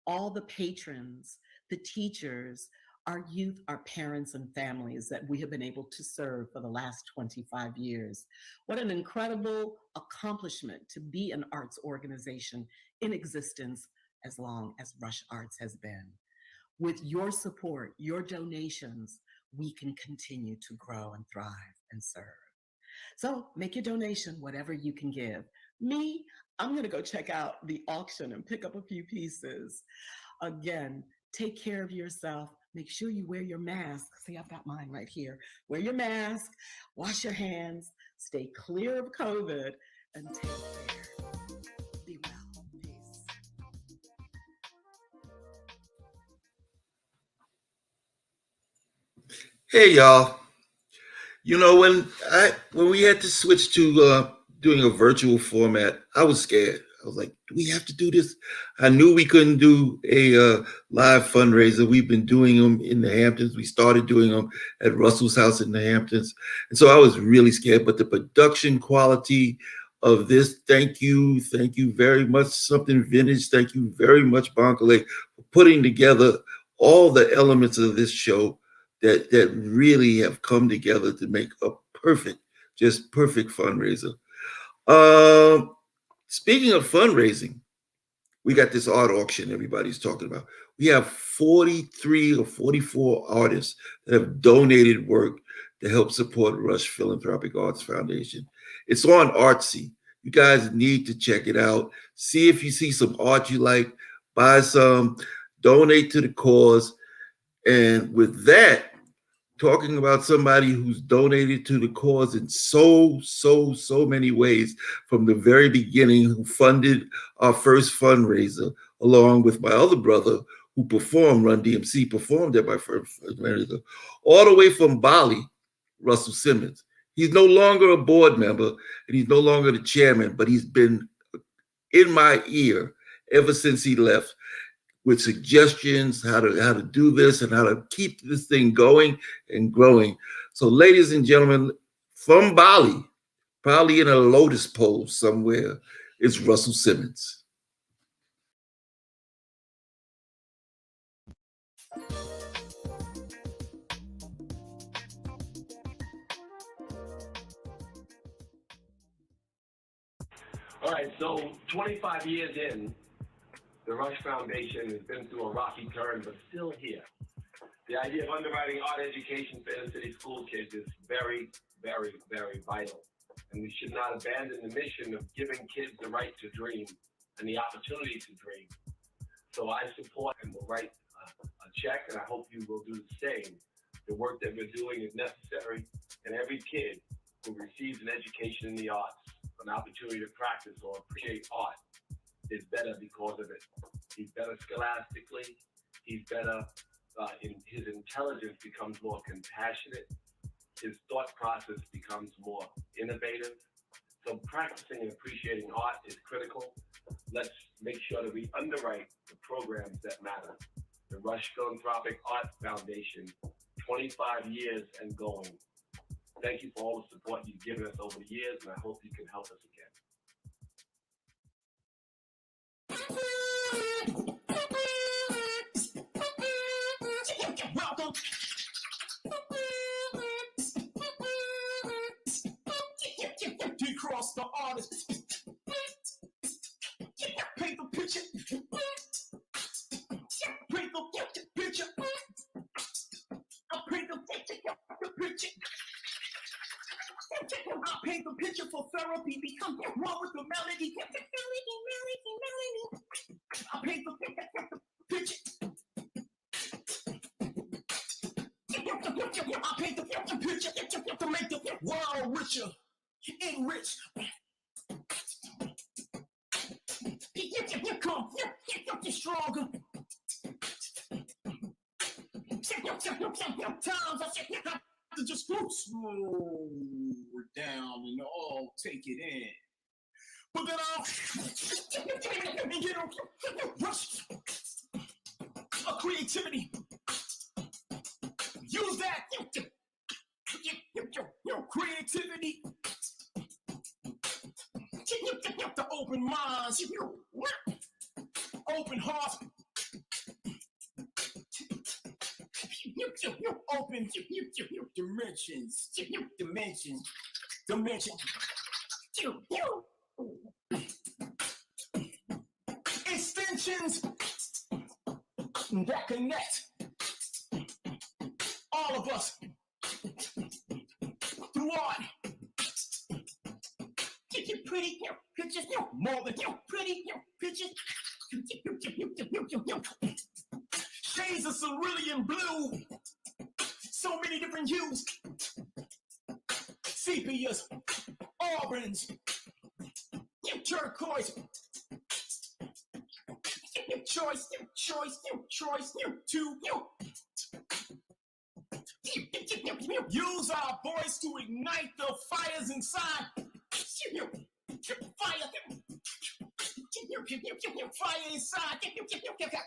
all the patrons, the teachers, our youth, our parents and families that we have been able to serve for the last 25 years. What an incredible accomplishment to be an arts organization in existence as long as Rush Arts has been. With your support, your donations, we can continue to grow and thrive and serve. So make your donation, whatever you can give. Me, I'm going to go check out the auction and pick up a few pieces. Again, take care of yourself. Make sure you wear your mask. See, I've got mine right here. Wear your mask, wash your hands, stay clear of COVID, and take care. Be well. Peace. Hey y'all. You know, when we had to switch to doing a virtual format, I was scared. I was like, do we have to do this? I knew we couldn't do a live fundraiser. We've been doing them in the Hamptons. We started doing them at Russell's house in the Hamptons. And so I was really scared, but the production quality of this, thank you very much. Something Vintage, thank you very much, Bonkale, for putting together all the elements of this show that really have come together to make a perfect fundraiser. Speaking of fundraising, we got this art auction everybody's talking about. We have 43 or 44 artists that have donated work to help support Rush Philanthropic Arts Foundation. It's on Artsy. You guys need to check it out. See if you see some art you like, buy some, donate to the cause. And with that, talking about somebody who's donated to the cause in so many ways from the very beginning, who funded our first fundraiser, along with my other brother who performed, Run DMC, performed at my first fundraiser, all the way from Bali, Russell Simmons. He's no longer a board member and he's no longer the chairman, but he's been in my ear ever since he left, with suggestions how to do this and how to keep this thing going and growing. So ladies and gentlemen, from Bali, probably in a lotus pose somewhere, it's Russell Simmons. All right, so 25 years in, the Rush Foundation has been through a rocky turn, but still here. The idea of underwriting art education for inner city school kids is very, very, very vital. And we should not abandon the mission of giving kids the right to dream and the opportunity to dream. So I support and will write a check, and I hope you will do the same. The work that we're doing is necessary, and every kid who receives an education in the arts, an opportunity to practice or appreciate art, is better because of it. He's better scholastically, he's better his intelligence becomes more compassionate. His thought process becomes more innovative. So practicing and appreciating art is critical. Let's make sure that we underwrite the programs that matter. The Rush Philanthropic Art Foundation, 25 years and going. Thank you for all the support you've given us over the years, and I hope you can help us again. Welcome. Decross the artist. Paint the picture. Paint the picture. I paint the picture. I paint the picture for therapy. Become one with the melody. I paint the picture. I paint the picture to make the world richer, enrich. Come, stronger. Times I have to just go slow down and all take it in. But then I'll get a rush of creativity. Use that creativity to open minds, open hearts, open dimensions. Extensions that connect all of us through art. Pretty pictures, more than pretty pictures. Shades of cerulean blue, so many different hues. Sepias, auburns, turquoise. Choice to use our voice to ignite the fires inside. Fire inside.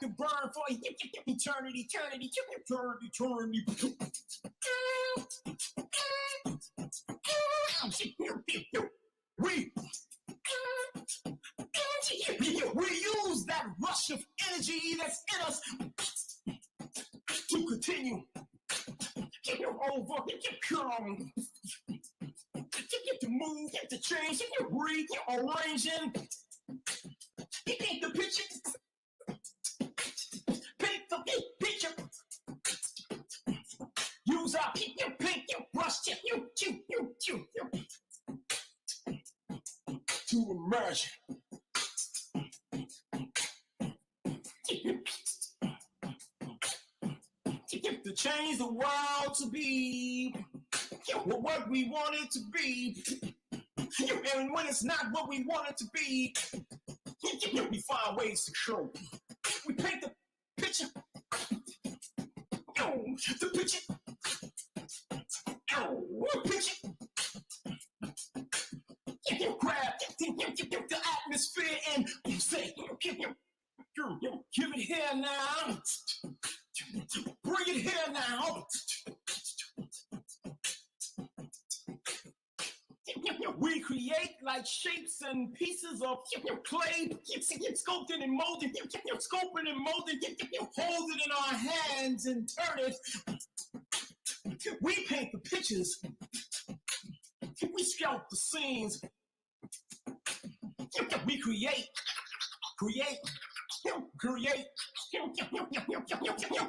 To burn for eternity. We use that rush of energy that's in us to continue. Overcome. To move, to change, rearranging. Paint the picture. Paint the picture. Use our paint, brush, to emerge. To change the world to be what we want it to be. And when it's not what we want it to be, we find ways to show. We paint the picture. The picture. Picture. Grab the atmosphere and say, give it here now. Bring it here now. We create like shapes and pieces of clay, sculpting and molding, scoping and molding, hold it in our hands and turn it. We paint the pictures. We scout the scenes. We create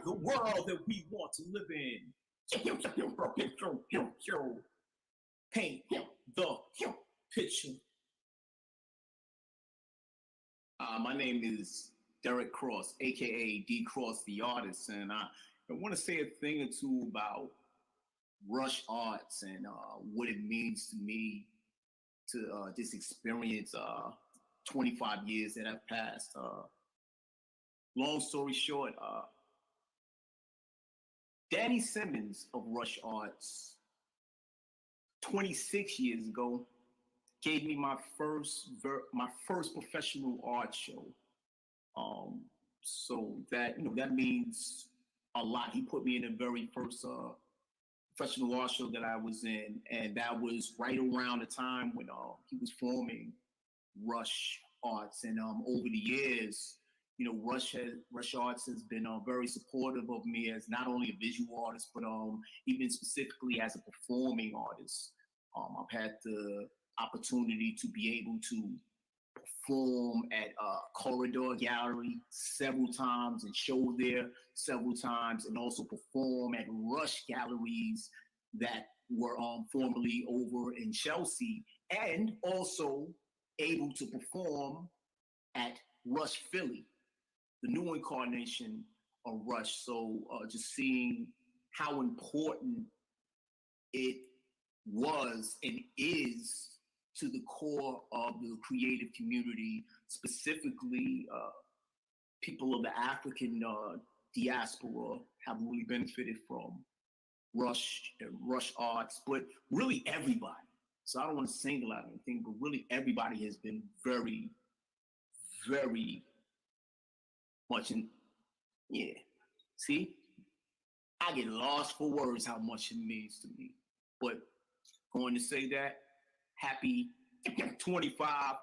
the world that we want to live in. Paint the picture. My name is Derrick Cross, aka D Cross the Artist, and I want to say a thing or two about Rush Arts and what it means to me to just experience 25 years that have passed. Long story short, Danny Simmons of Rush Arts, 26 years ago, gave me my first professional art show. So that that means a lot. He put me in the very first professional art show that I was in, and that was right around the time when he was forming Rush Arts. And over the years, Rush Arts has been very supportive of me as not only a visual artist, but even specifically as a performing artist. I've had the opportunity to be able to perform at Corridor Gallery several times and show there several times, and also perform at Rush Galleries that were formerly over in Chelsea, and also able to perform at Rush Philly, the new incarnation of Rush. So just seeing how important it was and is to the core of the creative community, specifically people of the African diaspora have really benefited from Rush and Rush Arts, but really everybody. So I don't want to single out anything, but really everybody has been very, very much in, yeah. See, I get lost for words how much it means to me. But going to say that, happy 25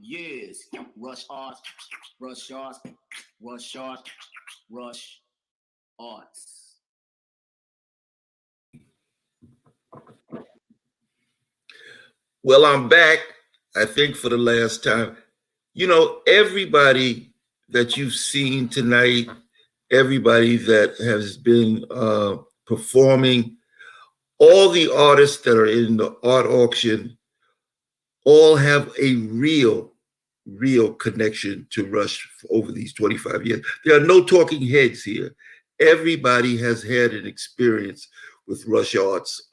years, Rush Arts, Rush Arts, Rush Arts, Rush Arts. Well, I'm back, I think, for the last time. Everybody that you've seen tonight, everybody that has been performing, all the artists that are in the art auction, all have a real connection to Rush over these 25 years. There are no talking heads here. Everybody has had an experience with Rush Arts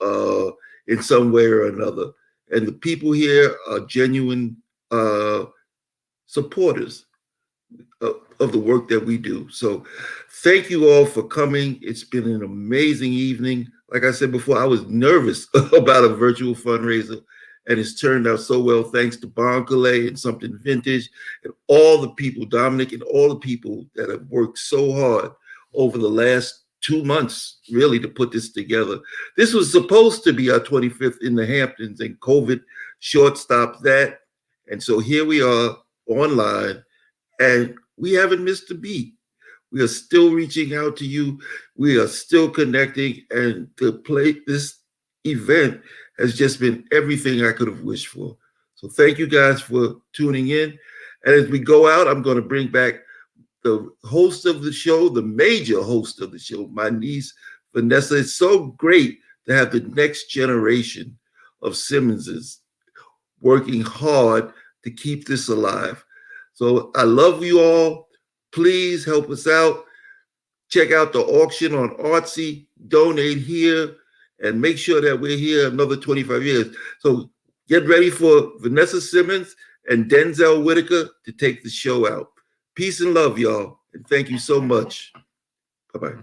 in some way or another. And the people here are genuine supporters of the work that we do. So thank you all for coming. It's been an amazing evening. Like I said before, I was nervous about a virtual fundraiser, and it's turned out so well thanks to Boncale and Something Vintage and all the people, Dominic, and all the people that have worked so hard over the last 2 months, really, to put this together. This was supposed to be our 25th in the Hamptons, and COVID short-stopped that. And so here we are online, and we haven't missed a beat. We are still reaching out to you. We are still connecting, and this event has just been everything I could have wished for. So thank you guys for tuning in. And as we go out, I'm going to bring back the host of the show, the major host of the show, my niece, Vanessa. It's so great to have the next generation of Simmonses working hard to keep this alive. So I love you all. Please help us out. Check out the auction on Artsy, donate here, and make sure that we're here another 25 years. So get ready for Vanessa Simmons and Denzel Whitaker to take the show out. Peace and love, y'all. And thank you so much. Bye-bye.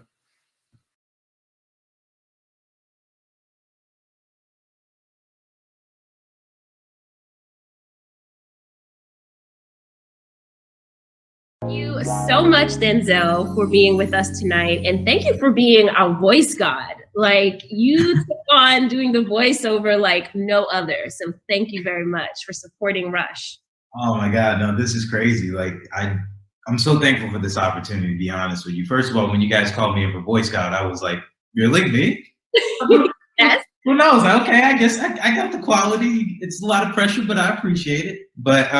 Thank you so much, Denzel, for being with us tonight. And thank you for being our voice god. Like, you took on doing the voiceover like no other. So thank you very much for supporting Rush. Oh my God, no, this is crazy. Like, I'm so thankful for this opportunity, to be honest with you. First of all, when you guys called me a voice god, I was like, really, me? Yes. Who knows? Okay, I guess I got the quality. It's a lot of pressure, but I appreciate it. But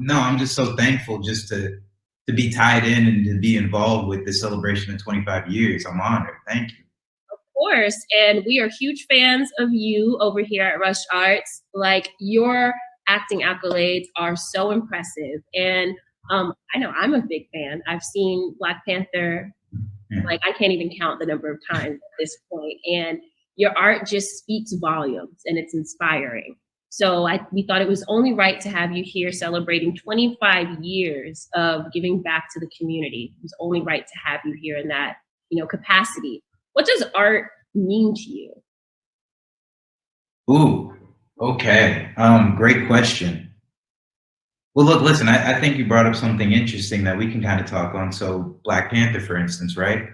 no, I'm just so thankful just to be tied in and to be involved with this celebration of 25 years. I'm honored. Thank you. Of course. And we are huge fans of you over here at Rush Arts. Like, your acting accolades are so impressive. And I know I'm a big fan. I've seen Black Panther, like, I can't even count the number of times at this point. And your art just speaks volumes, and it's inspiring. So we thought it was only right to have you here celebrating 25 years of giving back to the community. It was only right to have you here in that, capacity. What does art mean to you? Ooh, okay. Great question. Well, look, listen, I think you brought up something interesting that we can kind of talk on. So Black Panther, for instance, right?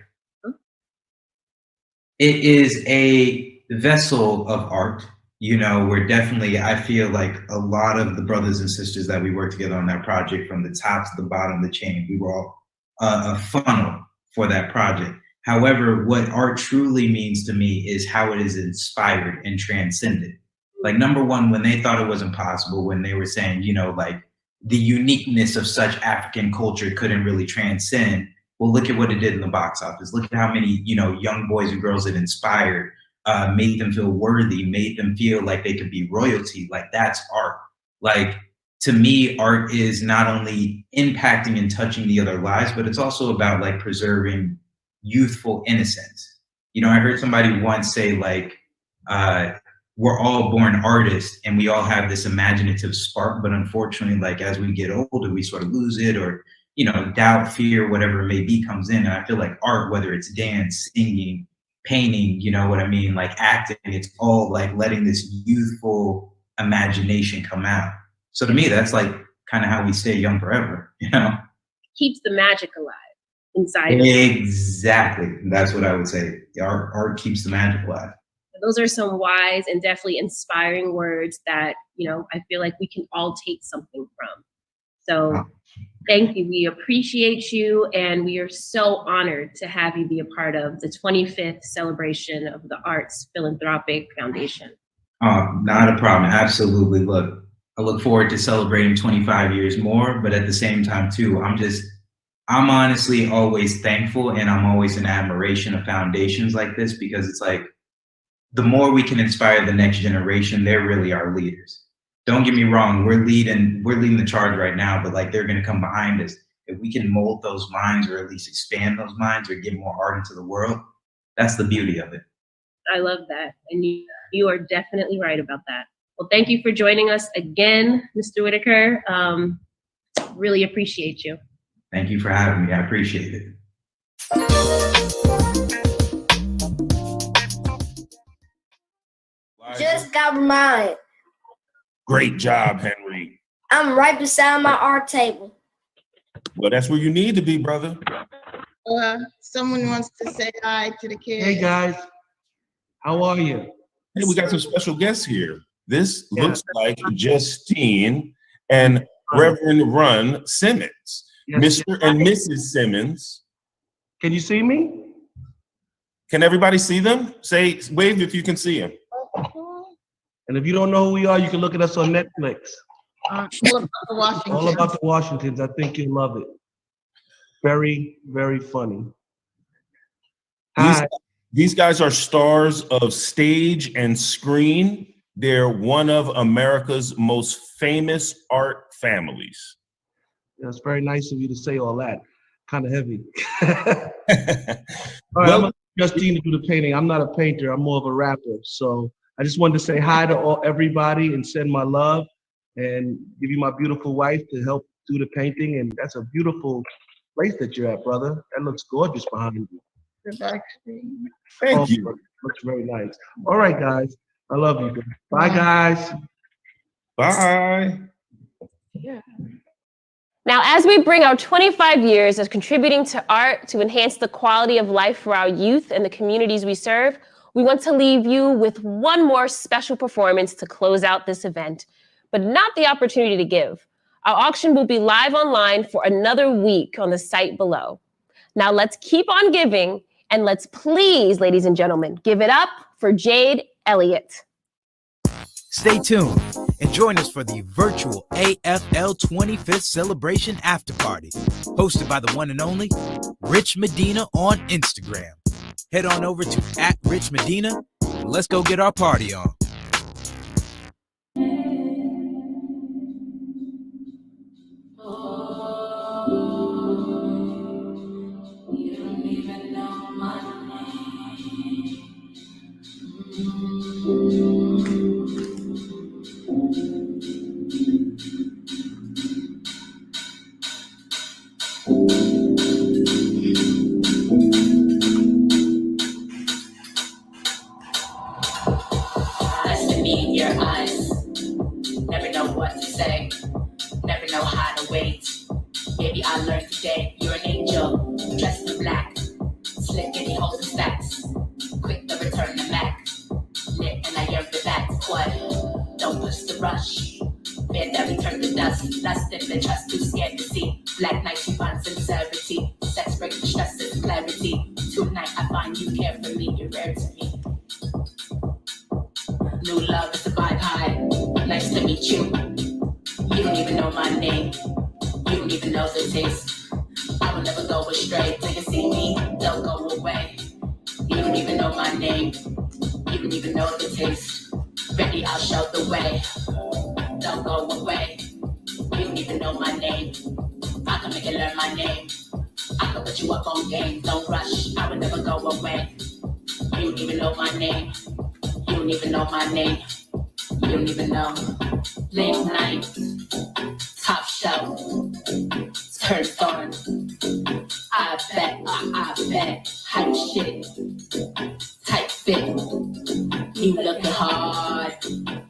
It is a vessel of art. You know, we're definitely, I feel like a lot of the brothers and sisters that we worked together on that project, from the top to the bottom of the chain, we were all a funnel for that project. However, what art truly means to me is how it is inspired and transcended. Like, number one, when they thought it wasn't possible, when they were saying, you know, like the uniqueness of such African culture couldn't really transcend, well, look at what it did in the box office. Look at how many, you know, young boys and girls it inspired, made them feel worthy, made them feel like they could be royalty. Like, that's art. Like, to me, art is not only impacting and touching the other lives, but it's also about like preserving youthful innocence. You know, I heard somebody once say, like, we're all born artists and we all have this imaginative spark, but unfortunately, like, as we get older, we sort of lose it, or, you know, doubt, fear, whatever it may be comes in. And I feel like art, whether it's dance, singing, painting, you know what I mean, like acting, it's all like letting this youthful imagination come out. So to me, that's like kind of how we stay young forever, you know? Keeps the magic alive inside. Exactly. That's what I would say. Art keeps the magic alive. Those are some wise and definitely inspiring words that, you know, I feel like we can all take something from. So thank you. We appreciate you, and we are so honored to have you be a part of the 25th celebration of the Arts Philanthropic Foundation. Not a problem. Absolutely. Look, I look forward to celebrating 25 years more, but at the same time too, I'm honestly always thankful, and I'm always in admiration of foundations like this, because it's like, the more we can inspire the next generation, they're really our leaders. Don't get me wrong, we're leading the charge right now, but like, they're gonna come behind us. If we can mold those minds, or at least expand those minds, or get more art into the world, that's the beauty of it. I love that. And you are definitely right about that. Well, thank you for joining us again, Mr. Whitaker. Really appreciate you. Thank you for having me. I appreciate it. Just got mine. Great job, Henry. I'm right beside my art table. Well, that's where you need to be, brother. Someone wants to say hi to the kids. Hey, guys. How are you? Hey, we got some special guests here. This looks like Justine and Reverend Ron Simmons. Mr. and Mrs. Simmons. Can you see me? Can everybody see them? Say, wave if you can see them. And if you don't know who we are, you can look at us on Netflix. All about the Washingtons. All about the Washingtons. I think you'll love it. Very, very funny. These guys are stars of stage and screen. They're one of America's most famous art families. It's very nice of you to say all that. Kind of heavy. All right, I'm gonna Justine to do the painting. I'm not a painter. I'm more of a rapper. So I just wanted to say hi to everybody and send my love and give you my beautiful wife to help do the painting. And that's a beautiful place that you're at, brother. That looks gorgeous behind you. Thank you. Looks very nice. All right, guys. I love you. Bye, guys. Bye. Yeah. Now, as we bring our 25 years of contributing to art to enhance the quality of life for our youth and the communities we serve, we want to leave you with one more special performance to close out this event, but not the opportunity to give. Our auction will be live online for another week on the site below. Now let's keep on giving, and let's please, ladies and gentlemen, give it up for Jade Elliott. Stay tuned and join us for the virtual AFL 25th celebration after party, hosted by the one and only Rich Medina on Instagram. Head on over to @RichMedina and let's go get our party on. don't push the rush. Fear that we turn to dust, lust if they trust, too scared to see. Black night, you find sincerity. Sex break the stress is clarity. Tonight I find you care for me, you're rare to me. New love is a vibe high. Nice to meet you. You don't even know my name. You don't even know the taste. I will never go astray. Till you see me, they'll go away. You don't even know my name. You don't even know the taste. Ready, I'll show the way. Don't go away. You don't even know my name. I can make you learn my name. I can put you up on game. Don't rush. I will never go away. You don't even know my name. You don't even know my name. You don't even know. Late night, top shelf, turned on. I bet, hype shit, tight fit. You looking hard,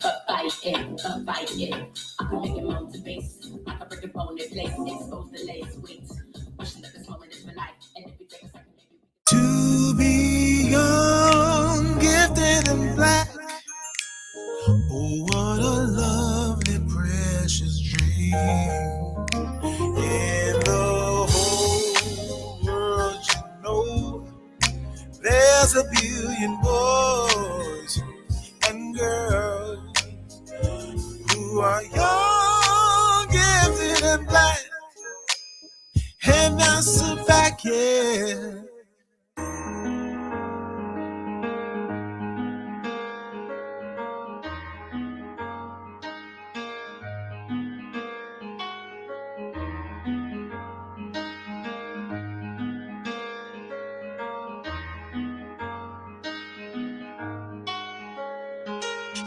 but fight it. I can make it moan to base. I can break a bone in place, expose the lace. Wait, wishing that this moment is my life, and if we take a second, maybe. To be young, gifted and black. Oh, what a lovely, precious dream. In the whole world, you know, there's a billion boys and girls who are young, gifted and black. And that's a fact, yeah.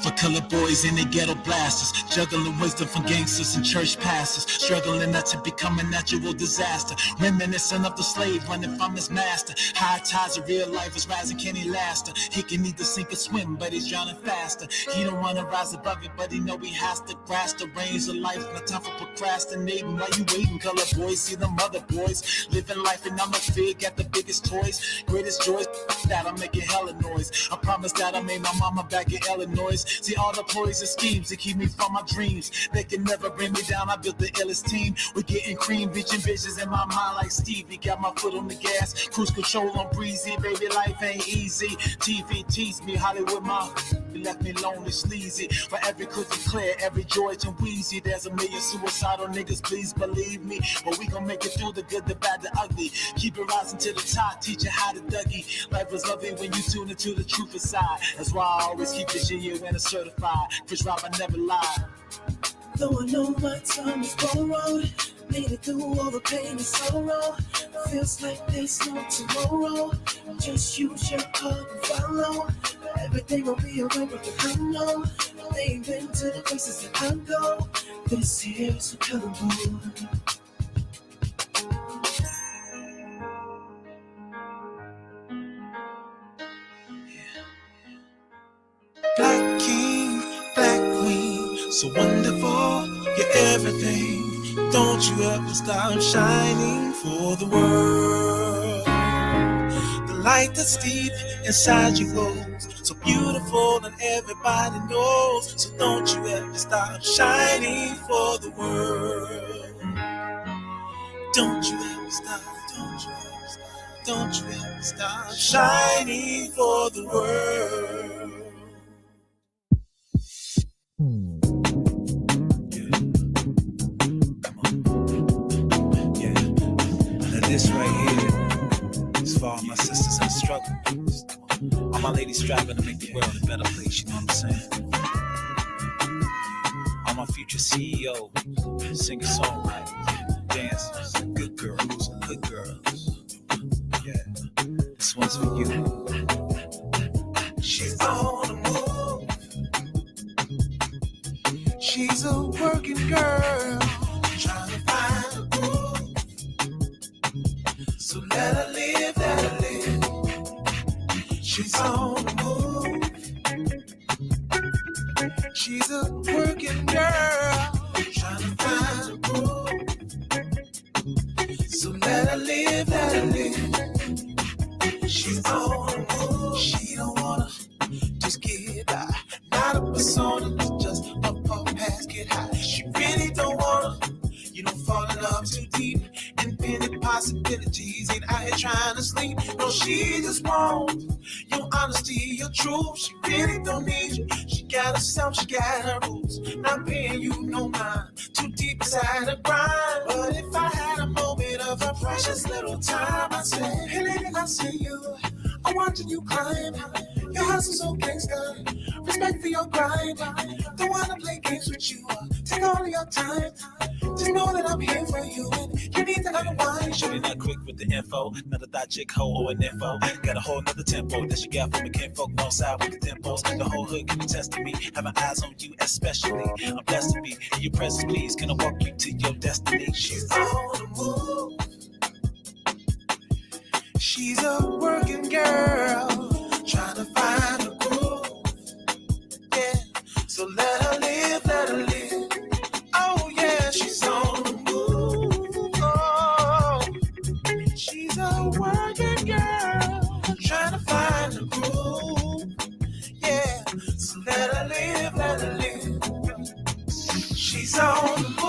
For color boys and the ghetto blasters, juggling wisdom from gangsters and church pastors, struggling not to become a natural disaster, reminiscent of the slave running from his master. High tides of real life is rising, can he last her? He can either sink or swim, but he's drowning faster. He don't want to rise above it, but he know he has to grasp the reins of life. No time for procrastinating. Why you waiting, color boys? See them other boys living life, and I'm a fig, got the biggest toys, greatest joys. That I'm making hella noise. I promise that I made my mama back in Illinois. See all the ploys and schemes to keep me from my dreams. They can never bring me down. I built the illest team. We're getting cream, reaching visions in my mind like Stevie. Got my foot on the gas, cruise control on breezy. Baby, life ain't easy. TV teased me, Hollywood mom left me lonely, sleazy. For every cookie clear, every George and Wheezy, there's a million suicidal niggas, please believe me. But we gon' make it through the good, the bad, the ugly. Keep it rising to the top, teach you how to Dougie. Life is lovely when you tune into the truth inside. That's why I always keep this year when it's certified. Chris Rob, I never lie. Though I know my time is borrowed, made it through all the pain and sorrow. Feels like there's no tomorrow. Just use your heart and follow. Everything will be alright, but I know they ain't been to the places that I go. This here is a color boy. Black king, black queen, so wonderful, you're everything. Don't you ever stop shining for the world. The light that's deep inside you glows, so beautiful and everybody knows. So don't you ever stop shining for the world. Don't you ever stop, don't you ever stop, don't you ever stop shining for the world. This right here is for all my sisters in struggle. All my ladies striving to make the world a better place, you know what I'm saying? All my future CEOs, singer-songwriters, dancers, good girls, good girls. Yeah, this one's for you. She's on the move. She's a working girl, trying to find a groove. So let her live, let her live. She's on the move. She's a working girl, trying to find a groove. So let her live, let her live. She's on the move. She don't wanna just get by. Not a persona, just trying to sleep. No, she just wants your honesty, your truth. She really don't need you. She got herself, she got her rules. Not paying you no mind. Too deep inside the grind. But if I had a moment of her precious little time, I'd say, hey lady, I see you. I'm watching you climb. Your hustle's so gangsta. Respect for your grind. Don't wanna play games with you. Take all of your time. Just know that I'm here for you. And you need to unwind. Shorty not quick with the info. Not a thought chick hoe or an info. Got a whole nother tempo that she got from a kinfolk. No side with the tempos. The whole hood can attest to me. Have my eyes on you especially. I'm blessed to be in your presence, please. Can I walk you to your destiny? She's on the move. She's a working girl, trying to find a groove. Yeah, so let her live, let her live. Oh yeah, she's on the move. Oh, she's a working girl, trying to find a groove. Yeah, so let her live, let her live. She's on the move.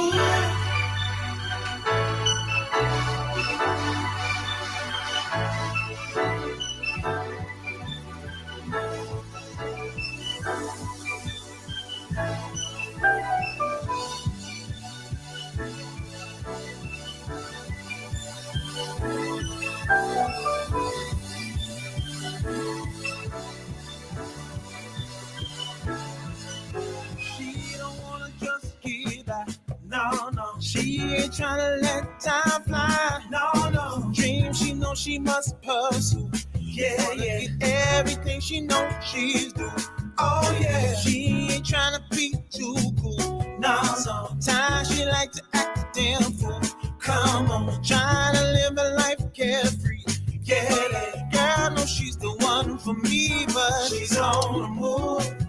She ain't tryna let time fly. No, no. Dreams she knows she must pursue. Yeah, yeah. Get everything she knows she's due. Oh, yeah. She ain't tryna be too cool. No, sometimes she like to act a damn fool. Come on, trying to live a life carefree. Yeah, girl knows she's the one for me, but she's on the move.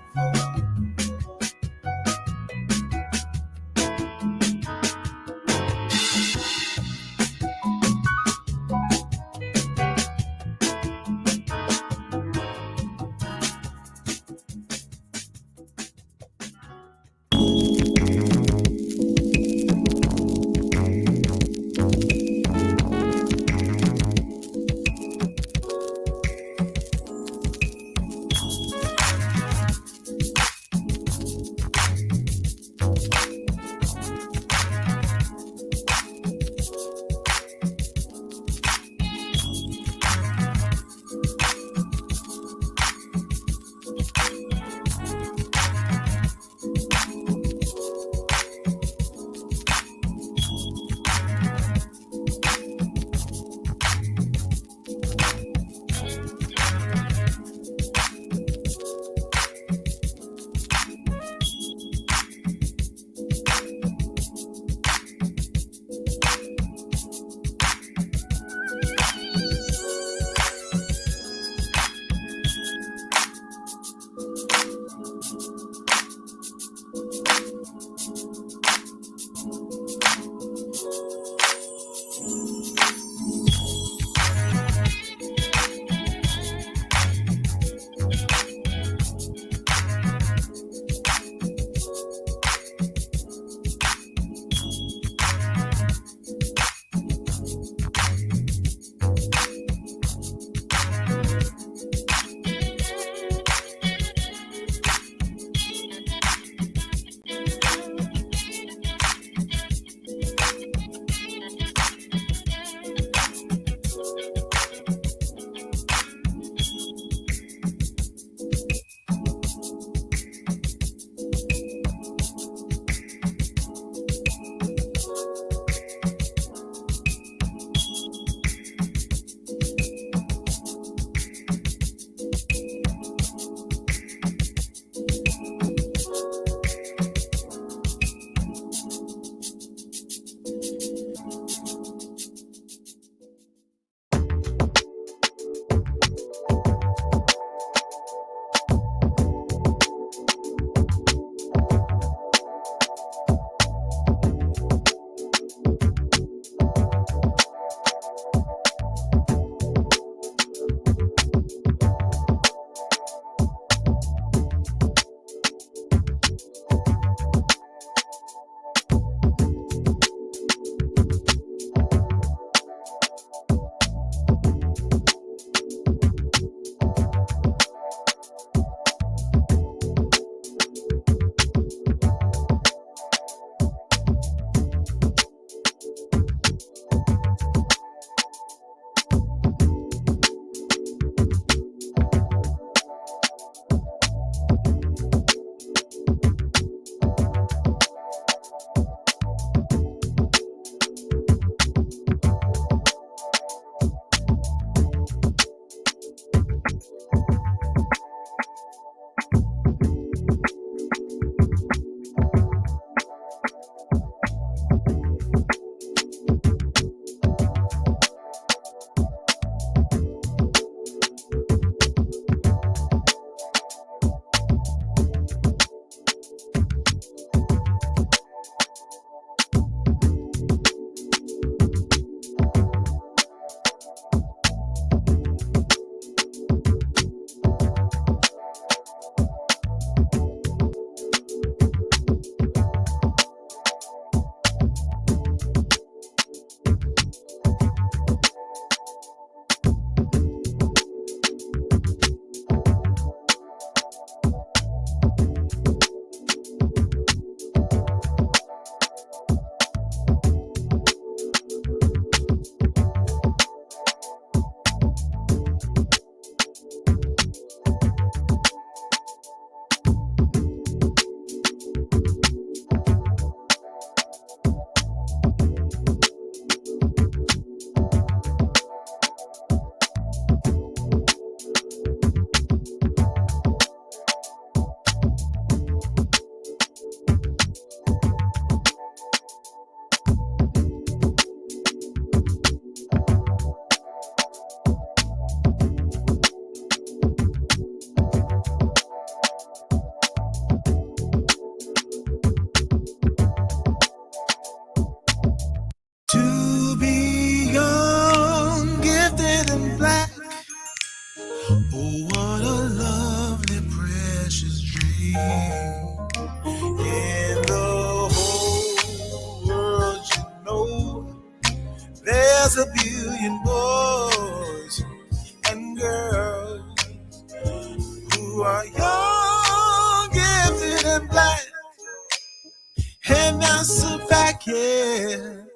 and I sit back here.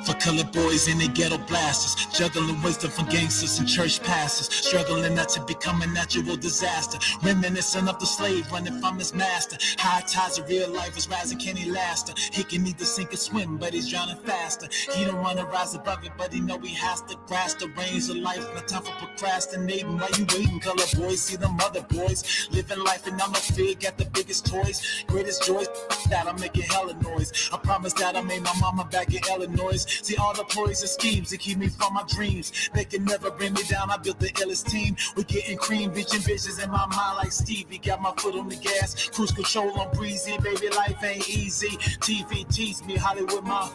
For colored boys and they ghetto blasters, juggling wisdom from gangsters and church pastors, struggling not to become a natural disaster, reminiscent of the slave running from his master. High tides of real life is rising, can he last her? He can either sink or swim, but he's drowning faster. He don't want to rise above it, but he know he has to grasp the reins of life. No time for procrastinating. Why you waiting, colored boys? See them other boys living life, and I'm no fear. Got the biggest toys, greatest joys. That I'm making hella noise. I promise that I made my mama back in Illinois. See all the ploys and schemes that keep me from my dreams. They can never bring me down. I built the illest team. We getting cream, bitching bitches in my mind like Stevie. Got my foot on the gas, cruise control on breezy. Baby, life ain't easy. TV tease me, Hollywood my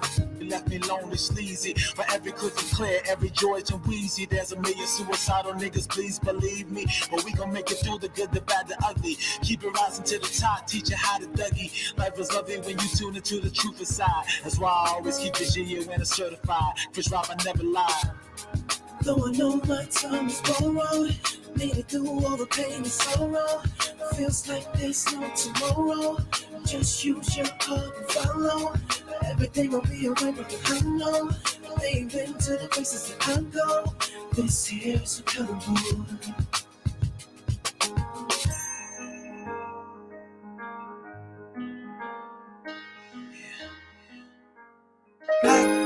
left me lonely, sleazy. But every clip is clear, every George and Wheezy. There's a million suicidal niggas, please believe me. But we gon' make it through the good, the bad, the ugly. Keep it rising to the top, teach you how to Dougie. Life is lovely when you tune into the truth inside. That's why I always keep this year when it's certified. Chris Rob, I never lie. Though I know my time is borrowed, made it through all the pain and sorrow. Feels like there's no tomorrow. Just use your heart and follow. Everything will be alright if I know. They've been to the places that I go. This here's accountable.